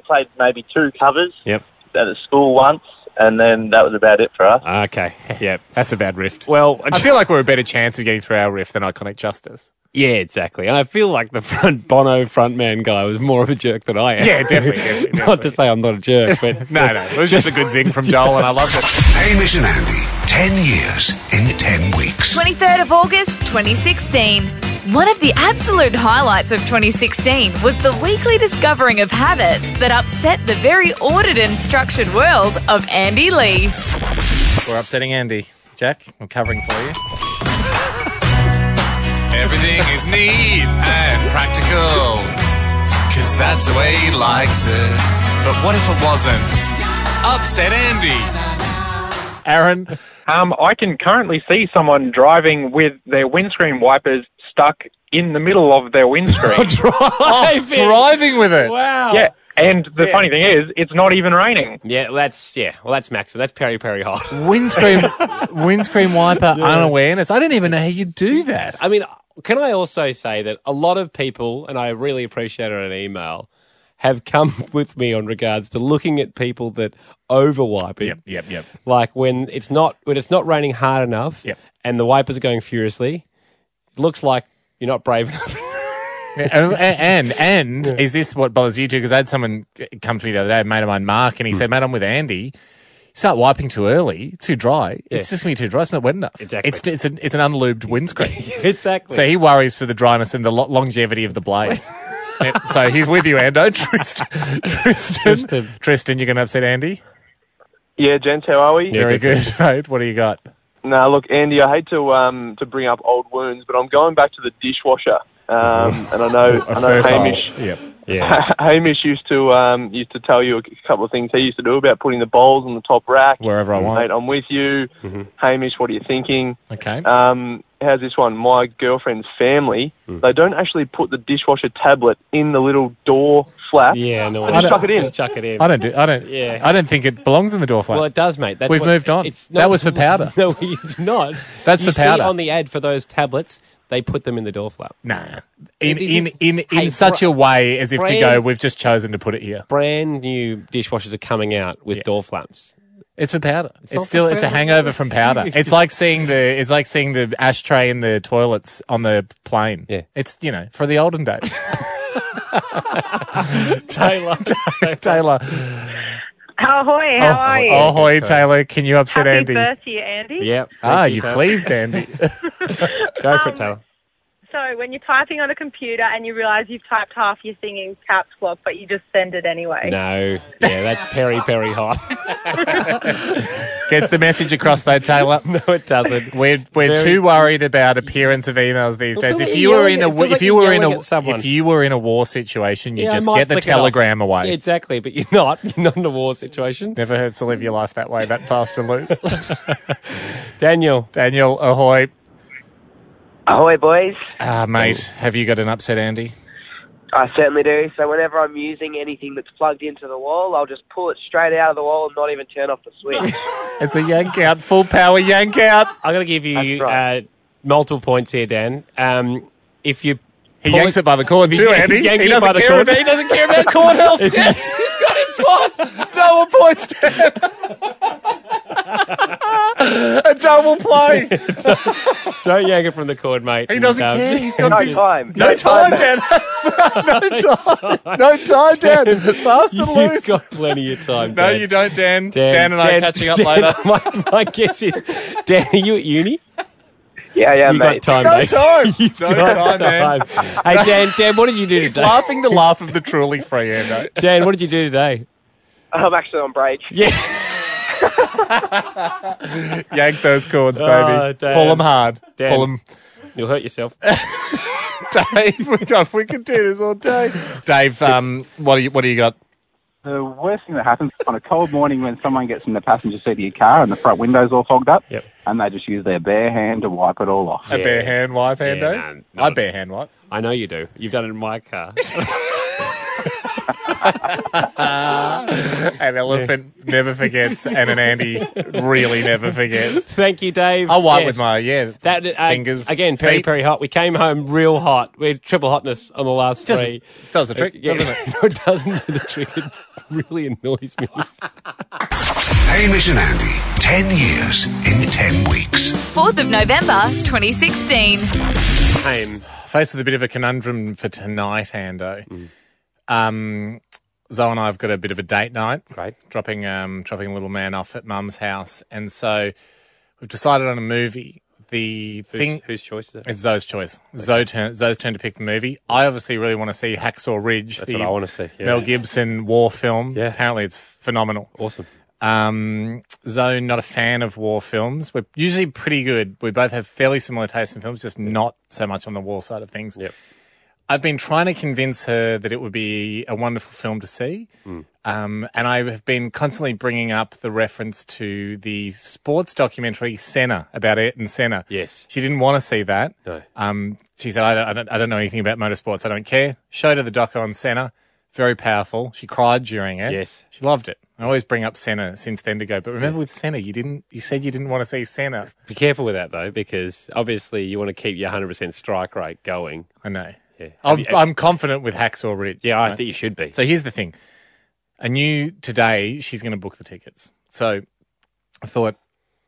played maybe 2 covers. Yep. At the school once, and then that was about it for us. Okay. Yep. That's a bad rift. Well, I feel like we're a better chance of getting through our rift than Iconic Justice. yeah, exactly. And I feel like the Bono frontman guy was more of a jerk than I am. Yeah, definitely. Not to say I'm not a jerk, but No, it was just a good zing from Joel, and I loved it. Hamish and Andy, 10 years in 10 weeks. 23rd of August 2016. One of the absolute highlights of 2016 was the weekly discovering of habits that upset the very ordered and structured world of Andy Lee. We're upsetting Andy. Jack, I'm covering for you. Everything is neat and practical, 'cause that's the way he likes it. But what if it wasn't? Upset Andy. Aaron? I can currently see someone driving with their windscreen wipers stuck in the middle of their windscreen. Driving with it. Wow. Yeah, and the funny thing is, it's not even raining. Yeah, that's maximum. That's Perry hot. Windscreen wiper unawareness. I didn't even know how you do that. I mean, can I also say that a lot of people, and I really appreciate it on an email, have come with me on regards to looking at people that over wiping. Yep. Like when it's not raining hard enough, and the wipers are going furiously, it looks like you're not brave enough. And is this what bothers you too? Because I had someone come to me the other day, a mate of mine, Mark, and he said, mate, I'm with Andy. start wiping too early, too dry, it's just going to be too dry. It's not wet enough. Exactly. It's an unlubed windscreen. Exactly. So he worries for the dryness and the longevity of the blades. Yep, so he's with you, Ando. Tristan, you're going to upset Andy? Yeah, gents, how are we? Very good, mate. What do you got? No, look, Andy, I hate to bring up old wounds, but I'm going back to the dishwasher. And I know Hamish. Yep. Yeah. Hamish used to tell you a couple of things he used to do about putting the bowls on the top rack. Wherever I want. Mate, I'm with you. Hamish, what are you thinking? Okay. How's this one? My girlfriend's family, they don't actually put the dishwasher tablet in the little door flap. Yeah, no. They just chuck it in. Just chuck it in. I don't think it belongs in the door flap. Well, it does, mate. We've moved on. That was for powder. No, it's not. That's you for powder. See on the ad for those tablets, they put them in the door flap. Nah. In such a way as if to go, we've just chosen to put it here. Brand new dishwashers are coming out with door flaps. It's for powder. It's a hangover from powder. It's like seeing the ashtray in the toilets on the plane. Yeah. It's, for the olden days. Taylor. Ahoy, how are you? Ahoy, Taylor. Can you upset Happy Andy? birthday, Andy. Yep. You've pleased Andy. Go for it, Taylor. So when you're typing on a computer and you realise you've typed half your thing in caps lock, but you just send it anyway. No. Yeah, that's very, very hot. Gets the message across though, Taylor. No, it doesn't. We're too worried about appearance of emails these days. If you were in a war situation, you just get the telegram away. Yeah, exactly, but you're not. You're not in a war situation. Never heard to live your life that way, that fast and loose. Daniel, ahoy. Ahoy, boys. Mate, have you got an upset Andy? I certainly do. So whenever I'm using anything that's plugged into the wall, I'll just pull it straight out of the wall and not even turn off the switch. It's a yank out, full power yank out. I'm going to give you multiple points here, Dan. If you... He yanks it by the cord too, Andy. He doesn't care about cord health. Yes, he's got it twice. Double points, Dan. A double play. Don't yank it from the cord, mate. He doesn't care. He's got no time. No time, Dan. No time, Dan. Fast and loose. You've got plenty of time, No, Dan. you don't, Dan. Dan and I are catching up later. My guess is, Dan, are you at uni? Yeah, you mate. got time, No mate. time. You've No got time, man. Hey, Dan, what did you do He's today? laughing the laugh of the truly free, Ando. Dan, what did you do today? I'm actually on break. Yeah. Yank those cords, baby. Oh, Dan. Pull them hard. Dan. Pull them. You'll hurt yourself. Dave, we could do this all day. Dave, what do you got? The worst thing that happens on a cold morning when someone gets in the passenger seat of your car and the front window's all fogged up, and they just use their bare hand to wipe it all off. A bare hand wipe, Ando? Yeah, I bare hand wipe. I know you do. You've done it in my car. An elephant never forgets, and an Andy really never forgets. Thank you, Dave. I wipe with my fingers. Again, very, feet. very hot. We came home real hot. We had triple hotness on the last three. Does the trick, doesn't it? No, it doesn't do the trick. It really annoys me. Hamish and Andy, 10 years in 10 weeks. 4th of November, 2016. Faced with a bit of a conundrum for tonight, Ando. Zoe and I have got a bit of a date night. Right. Dropping a little man off at Mum's house. And so we've decided on a movie. Whose choice is it? It's Zoe's choice. Okay. Zoe's turn to pick the movie. I obviously really want to see Hacksaw Ridge. That's what I want to see. Yeah. Mel Gibson war film. Yeah. Apparently it's phenomenal. Awesome. Zoe, not a fan of war films. We're usually pretty good. We both have fairly similar tastes in films, just not so much on the war side of things. Yep. I've been trying to convince her that it would be a wonderful film to see. And I have been constantly bringing up the reference to the sports documentary Senna, about Ayrton Senna. Yes. She didn't want to see that. No. She said, I don't know anything about motorsports. I don't care. Showed her the doco on Senna. Very powerful. She cried during it. Yes. She loved it. I always bring up Senna since then to go. But remember with Senna, you said you didn't want to see Senna. Be careful with that, though, because obviously you want to keep your 100% strike rate going. I know. Yeah. I'm confident with Hacksaw Ridge. Yeah, I think you should be. So here's the thing. I knew today she's going to book the tickets. So I thought,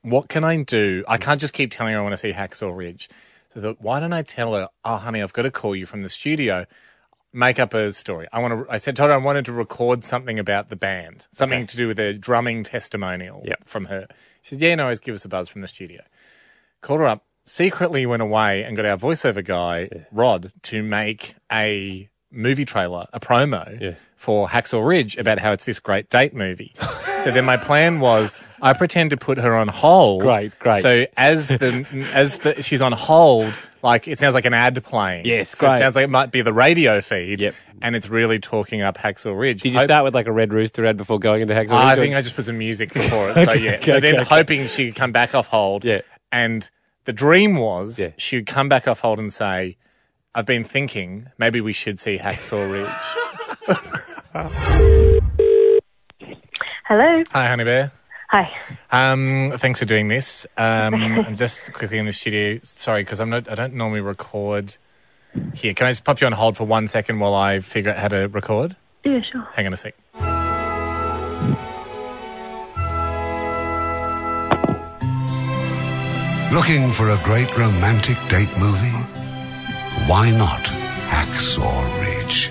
what can I do? I can't just keep telling her I want to see Hacksaw Ridge. So I thought, why don't I tell her, oh, honey, I've got to call you from the studio. make up a story. I told her I wanted to record something about the band, something to do with a drumming testimonial from her. She said, yeah, no, always give us a buzz from the studio. Called her up, secretly went away and got our voiceover guy, Rod, to make a movie trailer, a promo for Hacksaw Ridge about how it's this great date movie. So then my plan was I pretend to put her on hold. Great. So as she's on hold, like it sounds like an ad playing. Yes, So great. it sounds like it might be the radio feed. And it's really talking up Hacksaw Ridge. Did you start with like a Red Rooster ad before going into Hacksaw Ridge? I think I just put some music before it. So hoping she could come back off hold. Yeah. And the dream was she would come back off hold and say, I've been thinking maybe we should see Hacksaw Ridge. Hello. Hi, Honey Bear. Hi. Thanks for doing this. I'm just quickly in the studio. Sorry, because I don't normally record here. Can I just pop you on hold for 1 second while I figure out how to record? Yeah, sure. Hang on a sec. Looking for a great romantic date movie? Why not Hacksaw Ridge?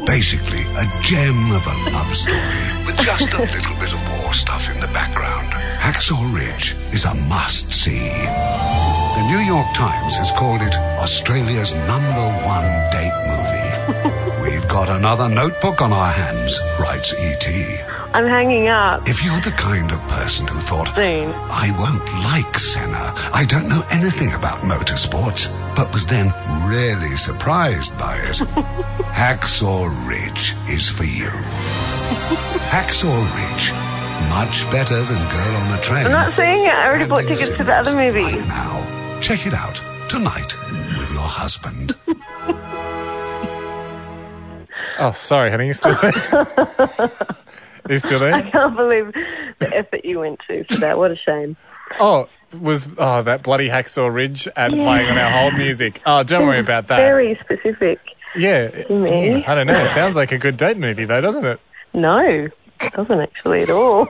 Basically, a gem of a love story with just a little bit of war stuff in the background. Hacksaw Ridge is a must-see. The New York Times has called it Australia's #1 date movie. We've got another Notebook on our hands, writes E.T. I'm hanging up. If you're the kind of person who thought, I won't like Senna, I don't know anything about motorsports, but was then really surprised by it, Hacksaw Ridge is for you. Hacksaw Ridge, much better than Girl on a Train. I'm not seeing it. I already bought tickets to the other movie. Right now, check it out tonight with your husband. Oh, sorry, honey, you still there? Are you still there? I can't believe the effort you went to for that. What a shame. That bloody Hacksaw Ridge ad playing on our hold music. Oh, don't worry about that. Very specific. Yeah. To me. I don't know. It sounds like a good date movie, though, doesn't it? No, it doesn't actually at all.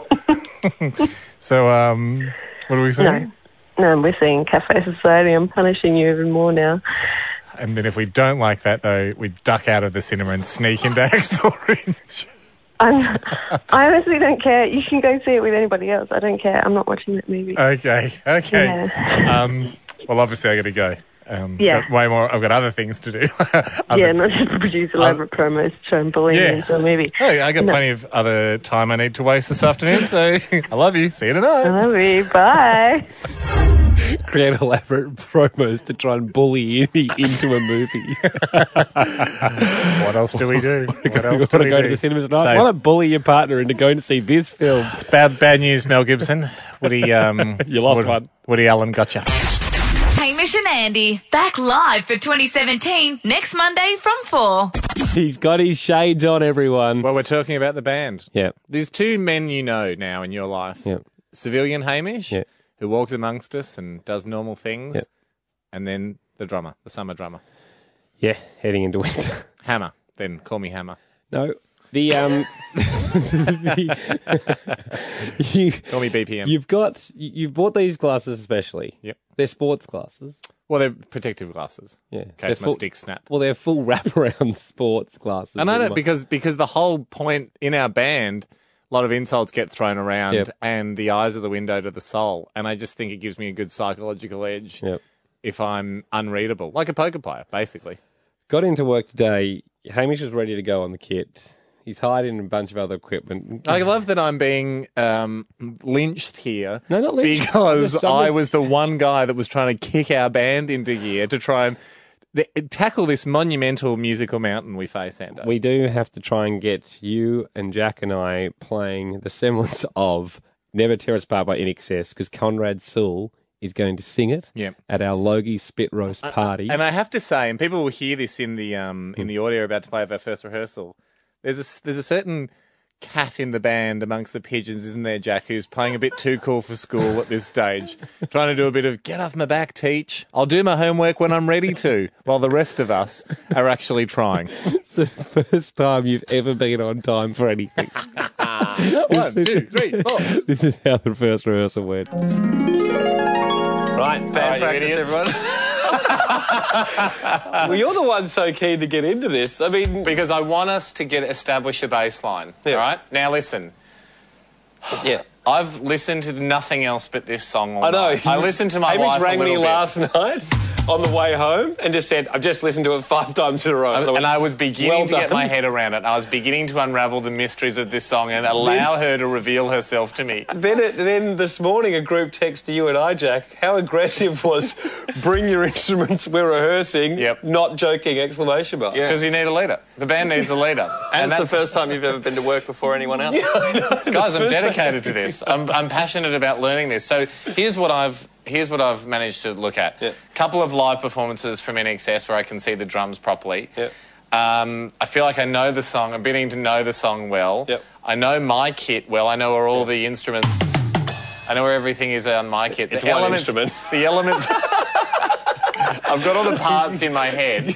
So, what are we saying? No, we're seeing Cafe Society. I'm punishing you even more now. And then if we don't like that, though, we duck out of the cinema and sneak into Hacksaw Ridge. I honestly don't care. You can go see it with anybody else. I don't care. I'm not watching that movie. Okay. Yeah. Well, obviously I got to go. Yeah. Way more. I've got other things to do. Not just produce elaborate promos to try and bully me into a movie. Hey, I got plenty of other time I need to waste this afternoon, so I love you. See you tonight. I love you. Bye. Create elaborate promos to try and bully me into a movie. What else do we do? What else do do we we go do? to the cinemas tonight? Why not bully your partner into going to see this film? It's bad news, Mel Gibson. Woody, you lost one. Woody Allen gotcha. Hamish and Andy, back live for 2017 next Monday from 4. He's got his shades on, everyone. Well, we're talking about the band. Yeah. There's two men you know now in your life. Yeah. Civilian Hamish, Yeah. who walks amongst us and does normal things, Yeah. and then the drummer, the summer drummer. Yeah, heading into winter. Hammer. Then call me Hammer. No. The Call me BPM. You've bought these glasses especially. Yep. They're sports glasses. Well, they're protective glasses. Yeah. In case my sticks snap. Well, they're full wraparound sports glasses. And I know because the whole point in our band, a lot of insults get thrown around, and the eyes are the window to the soul. And I just think it gives me a good psychological edge if I'm unreadable, like a poker player, basically. Got into work today. Hamish was ready to go on the kit. He's hiding a bunch of other equipment. I love that I'm being lynched here. No, not lynched. Because I was the one guy that was trying to kick our band into gear to try and tackle this monumental musical mountain we face, Ando. We do have to try and get you and Jack and I playing the semblance of Never Tear Us Apart by INXS, because Conrad Sewell is going to sing it at our Logie Spit Roast party. And I have to say, and people will hear this in the audio about to play of our first rehearsal, there's a certain cat in the band amongst the pigeons, isn't there, Jack, who's playing a bit too cool for school at this stage, trying to do a bit of get off my back, teach. I'll do my homework when I'm ready to, while the rest of us are actually trying. It's the first time you've ever been on time for anything. 1, 2, 3, 4. This is how the first rehearsal went. Right, band practice, everyone. Well, you're the one so keen to get into this. I mean... Because I want us to establish a baseline, all right? Now, listen. Yeah. I've listened to nothing else but this song all I know. night. I listened to my Hamish wife rang a little me bit. last night on the way home and just said, I've just listened to it 5 times in a row. And I was beginning to get done. my head around it. I was beginning to unravel the mysteries of this song and allow her to reveal herself to me. Then this morning, a group text to you and I, Jack, how aggressive was bring your instruments, we're rehearsing, not joking, exclamation mark. Because you need a leader. The band needs a leader. And that's the first time you've ever been to work before anyone else. Guys, I'm dedicated to this. I'm passionate about learning this. So here's what I've managed to look at. A couple of live performances from NXS where I can see the drums properly. I feel like I know the song. I'm beginning to know the song well. I know my kit well. I know where all the instruments... I know where everything is on my kit. It's one instrument. The elements... I've got all the parts in my head,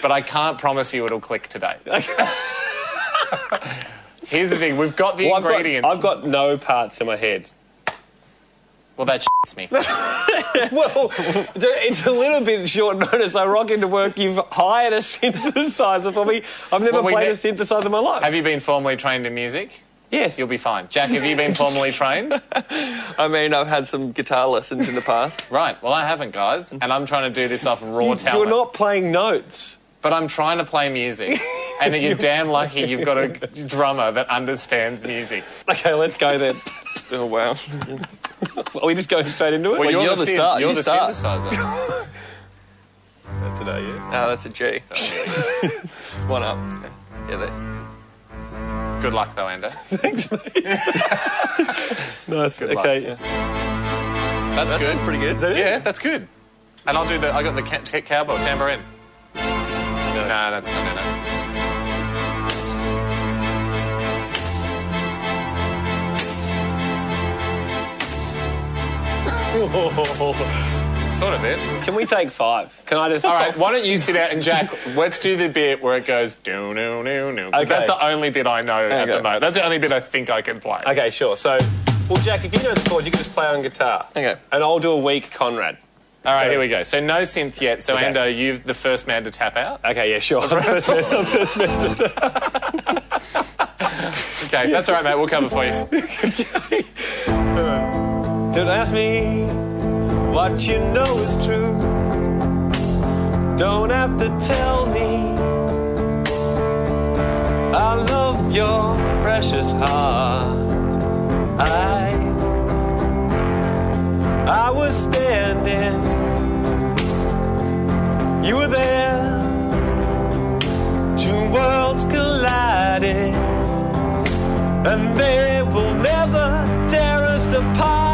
but I can't promise you it'll click today. Here's the thing. We've got the ingredients. I've got no parts in my head. Well, that shits me. Well, it's a little bit short notice. I rock into work. You've hired a synthesizer for me. I've never played a synthesizer in my life. Have you been formally trained in music? Yes. You'll be fine. Jack, have you been formally trained? I mean, I've had some guitar lessons in the past. Right. Well, I haven't, guys. And I'm trying to do this off raw talent. You're not playing notes. But I'm trying to play music. And you're damn lucky you've got a drummer that understands music. Okay, let's go then. Oh, wow. Are we just going straight into it? Well, you're the start. You're the synthesizer. That's an A, yeah? No, that's a G. One up. Okay. Yeah, there. Good luck, though, Ando. Thanks, mate. Nice. Good luck. Okay. Yeah. That's good. Sounds pretty good. Is that it? Yeah, that's good. And I'll do I got the cowbell, tambourine. No, that's no. Sort of it. Can we take 5? Can I just... All right, why don't you sit out and Jack, let's do the bit where it goes do-no-no-no. Because that's the only bit I know at the moment. That's the only bit I think I can play. Okay, sure. So, well, Jack, if you know the chords, you can just play on guitar. Okay. And I'll do a weak Conrad. All right, here we go. So no synth yet. So Ando, you're the first man to tap out. Okay, yeah, sure. First man to Okay, that's all right, mate. We'll cover for you. Don't ask me what you know is true. Don't have to tell me I love your precious heart. I was standing, you were there, 2 worlds collided, and they will never tear us apart.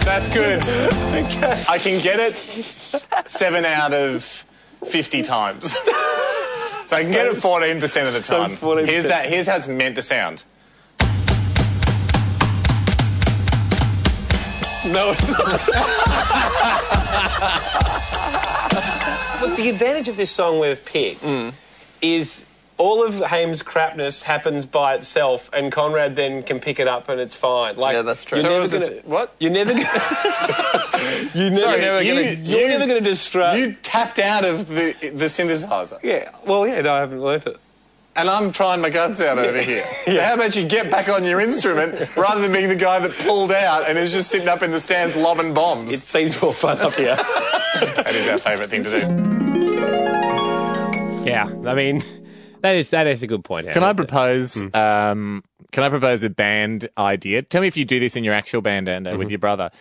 That's good. Okay. I can get it 7 out of 50 times. So I can get it 14% of the time. Here's how it's meant to sound. No, it's not. Look, the advantage of this song we've picked is all of Haim's crapness happens by itself, and Conrad then can pick it up and it's fine. Like, yeah, that's true. What? You're never going you're never going to distract. You tapped out of the synthesizer. Yeah. Well, yeah, no, I haven't learnt it. And I'm trying my guts out over here. So how about you get back on your instrument rather than being the guy that pulled out and is just sitting up in the stands lobbing bombs? It seems more fun up here. That is our favourite thing to do. Yeah, I mean, that is a good point. Can I propose? Can I propose a band idea? Tell me if you do this in your actual band, Ando, with your brother.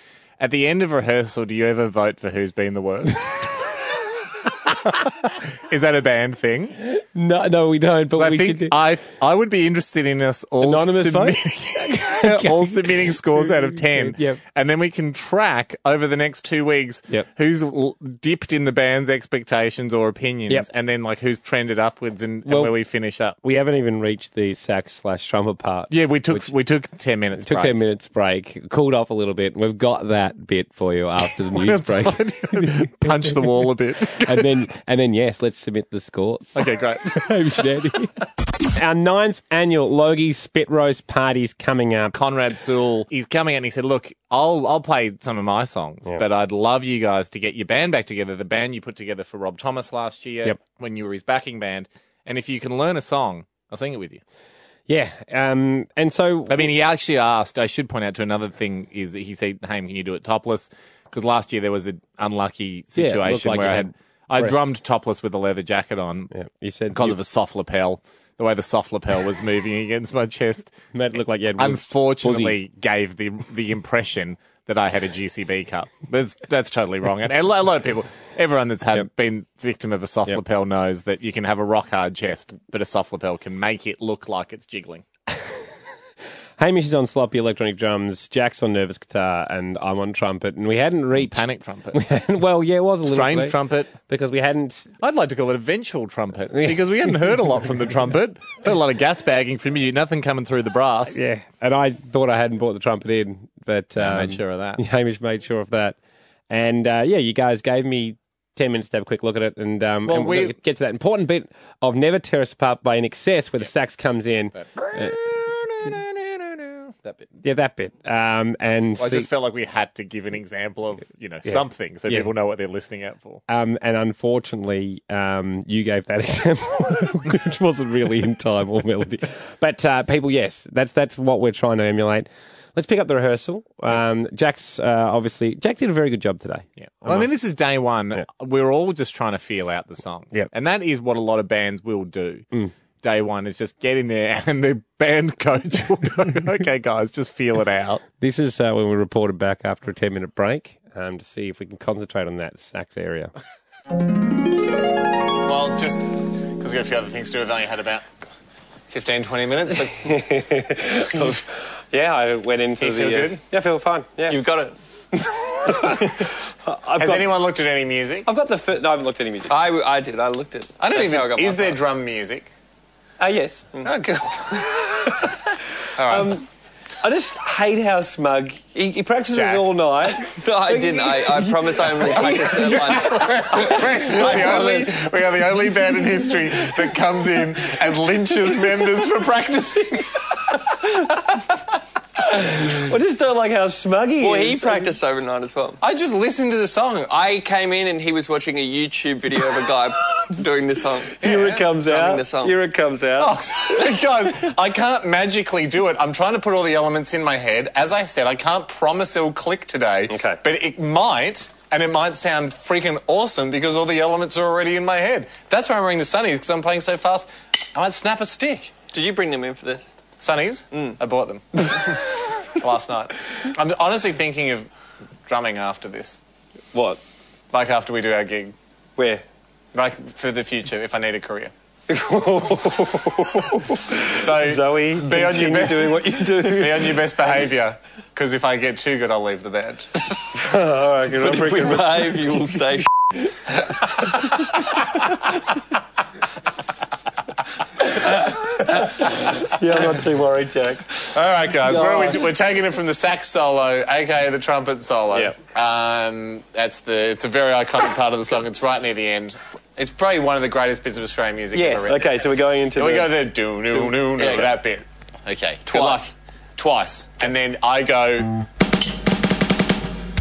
At the end of rehearsal, do you ever vote for who's been the worst? Is that a band thing? No, we don't. But we think should. I would be interested in us all Anonymous vote? all submitting scores out of 10. Yep. And then we can track over the next 2 weeks who's dipped in the band's expectations or opinions, and then like who's trended upwards and where we finish up. We haven't even reached the sax/trumpet part. Yeah, we took 10 minutes. Took 10 minutes break, cooled off a little bit. We've got that bit for you after the news break. Punch the wall a bit, and then And then, yes, let's submit the scores. Okay, great. Hamish and Andy. Our 9th annual Logie Spit Roast Party's coming up. Conrad Sewell, he's coming out and he said, look, I'll play some of my songs, but I'd love you guys to get your band back together, the band you put together for Rob Thomas last year when you were his backing band. And if you can learn a song, I'll sing it with you. Yeah, and so... I mean, he actually asked, I should point out to another thing, is that he said, hey, can you do it topless? Because last year there was the unlucky situation like where I drummed topless with a leather jacket on you said because of a soft lapel. The way the soft lapel was moving against my chest. Made it look like you had unfortunately gave the impression that I had a juicy B cup. That's totally wrong. And a lot of people, everyone that's been victim of a soft lapel knows that you can have a rock hard chest, but a soft lapel can make it look like it's jiggling. Hamish is on sloppy electronic drums, Jack's on nervous guitar, and I'm on trumpet. And we hadn't reached... Panic trumpet. It was a little strange trumpet. Because we hadn't... I'd like to call it a ventral trumpet, because we hadn't heard a lot from the trumpet. Heard a lot of gas bagging from you, nothing coming through the brass. Yeah, and I thought I hadn't brought the trumpet in, but... I made sure of that. Hamish made sure of that. And, you guys gave me 10 minutes to have a quick look at it, and we'll get to that important bit of Never Tear Us Apart by In Excess, where the sax comes in. That bit. Yeah, that bit. And I just felt like we had to give an example of, something so people know what they're listening out for. And unfortunately, you gave that example, which wasn't really in time or melody. But people, yes, that's what we're trying to emulate. Let's pick up the rehearsal. Jack's Jack did a very good job today. Yeah. Well, I mean, this is day one. Yeah. We're all just trying to feel out the song. Yeah. And that is what a lot of bands will do. Day one is just get in there and the band coach will go, okay, guys, just feel it out. This is when we reported back after a 10-minute break to see if we can concentrate on that sax area. Well, just because we've got a few other things to do, we've only had about 15, 20 minutes. But yeah, I went into you feel good? Yeah, I feel fine. Yeah. You've got it. Has anyone looked at any music? I've got the... No, I haven't looked at any music. I did. I looked at... I don't even... Is there drum music? Yes. Oh, good. All right. I just hate how smug he practices all night. No, I didn't. I promise I only practiced at lunch. We are the only band in history that comes in and lynches members for practicing. I just don't like how smug he is. Well, he practiced overnight as well. I just listened to the song. I came in and he was watching a YouTube video of a guy doing the song. Here it comes out. The song. Here it comes out. Oh, guys, I can't magically do it. I'm trying to put all the elements in my head. As I said, I can't promise it'll click today. Okay. But it might, and it might sound freaking awesome because all the elements are already in my head. That's why I'm wearing the sunnies, because I'm playing so fast. I might snap a stick. Did you bring them in for this? Sunnies? I bought them last night. I'm honestly thinking of drumming after this. What? Like after we do our gig. Where? Like for the future, if I need a career. So Zoe, be on your best, doing what you do. Be on your best behaviour, because if I get too good, I'll leave the band. All right, but if we behave, you will stay. Yeah, I'm not too worried, Jack. All right, guys, we're taking it from the sax solo, aka the trumpet solo. Yep. It's a very iconic part of the song. It's right near the end. It's probably one of the greatest bits of Australian music ever written. Okay, so we're going into we go there, that bit. Okay. Twice. And then I go, and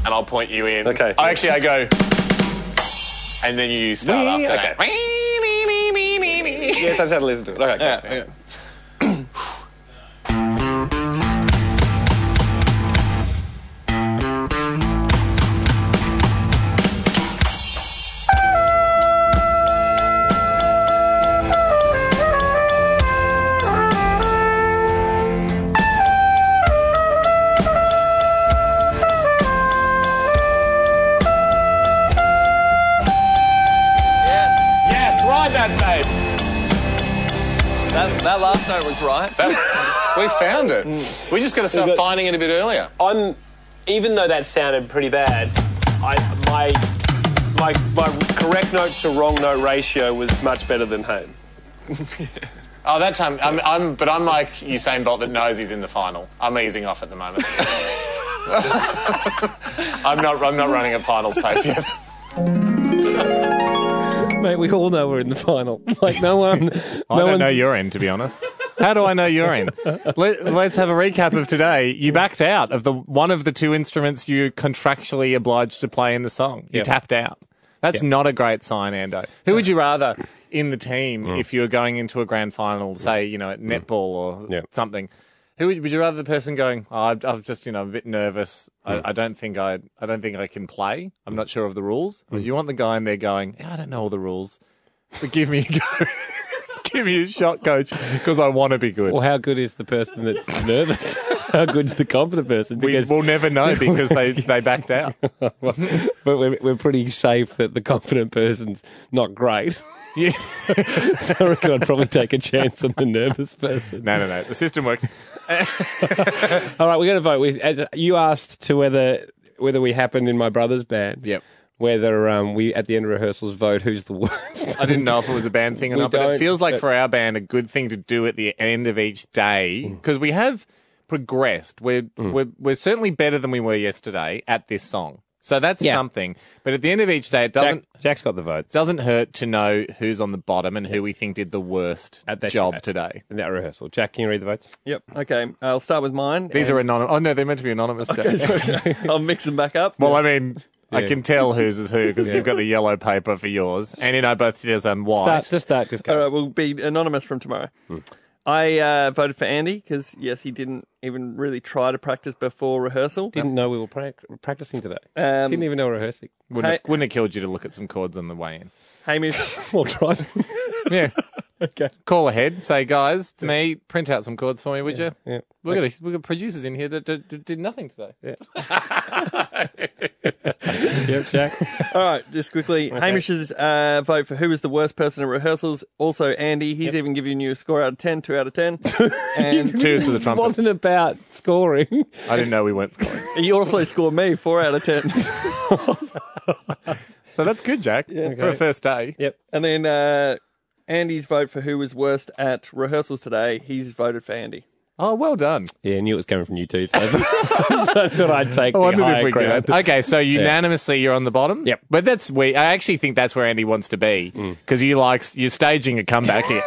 I'll point you in. Okay. I go, and then you start after that. Yes, I just had to listen to it. Okay. Yeah. That last note was right. We found it. We just got to start finding it a bit earlier. Even though that sounded pretty bad, my correct note to wrong note ratio was much better than home. Oh, that time I'm like Usain Bolt that knows he's in the final. I'm easing off at the moment. I'm not running at finals pace yet. Mate, we all know we're in the final. Like, no one... I don't know your end, to be honest. How do I know your end? Let's have a recap of today. You backed out of one of the two instruments you contractually obliged to play in the song. You tapped out. That's not a great sign, Ando. Who would you rather in the team if you were going into a grand final, say, at netball or something? Who would you rather the person going, I'm just, a bit nervous. I don't think I can play. I'm not sure of the rules. Or do you want the guy in there going, I don't know all the rules, but give me a go. Give me a shot, coach, because I want to be good. Well, how good is the person that's nervous? How good is the confident person? We'll never know because they backed out. But we're pretty safe that the confident person's not great. Yeah. So I reckon I'd probably take a chance on the nervous person. No. The system works. All right, we're going to vote. You asked to whether we happened in my brother's band. Yep. Whether we, at the end of rehearsals, vote who's the worst. I didn't know if it was a band thing or not, but it feels like for our band a good thing to do at the end of each day, because we have progressed. We're certainly better than we were yesterday at this song. So that's something. But at the end of each day, it doesn't... Jack's got the votes. Doesn't hurt to know who's on the bottom and who we think did the worst job today. In that rehearsal. Jack, can you read the votes? Yep. Okay. I'll start with mine. These are anonymous. Oh, no, they're meant to be anonymous, Jack. Okay, I'll mix them back up. Well, I mean... Yeah. I can tell whose is who because you've got the yellow paper for yours. Andy and I both did on white. Just start. All right, we'll be anonymous from tomorrow. I voted for Andy because, yes, he didn't even really try to practice before rehearsal. Didn't know we were practicing today. Didn't even know we were rehearsing. Wouldn't have killed you to look at some chords on the way in. Hamish. We'll try. Yeah. Okay. Call ahead. Say, guys, to me, print out some chords for me, would you? Yeah. We've got producers in here that did nothing today. Yeah. Yep, Jack. All right, just quickly. Okay. Hamish's vote for who was the worst person at rehearsals. Also, Andy. He's even giving you a score out of 10, 2 out of 10. And 2's for the trumpet. It wasn't about scoring. I didn't know we weren't scoring. He also scored me 4 out of 10. So that's good, Jack, for a first day. Yep. And then Andy's vote for who was worst at rehearsals today. He's voted for Andy. Oh, well done. Yeah, I knew it was coming from you too. So I thought I'd take the higher ground. Okay, so unanimously you're on the bottom? Yep. But I actually think that's where Andy wants to be because you're staging a comeback here.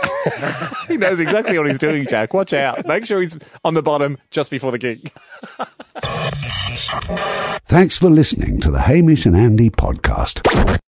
He knows exactly what he's doing, Jack. Watch out. Make sure he's on the bottom just before the gig. Thanks for listening to the Hamish and Andy podcast.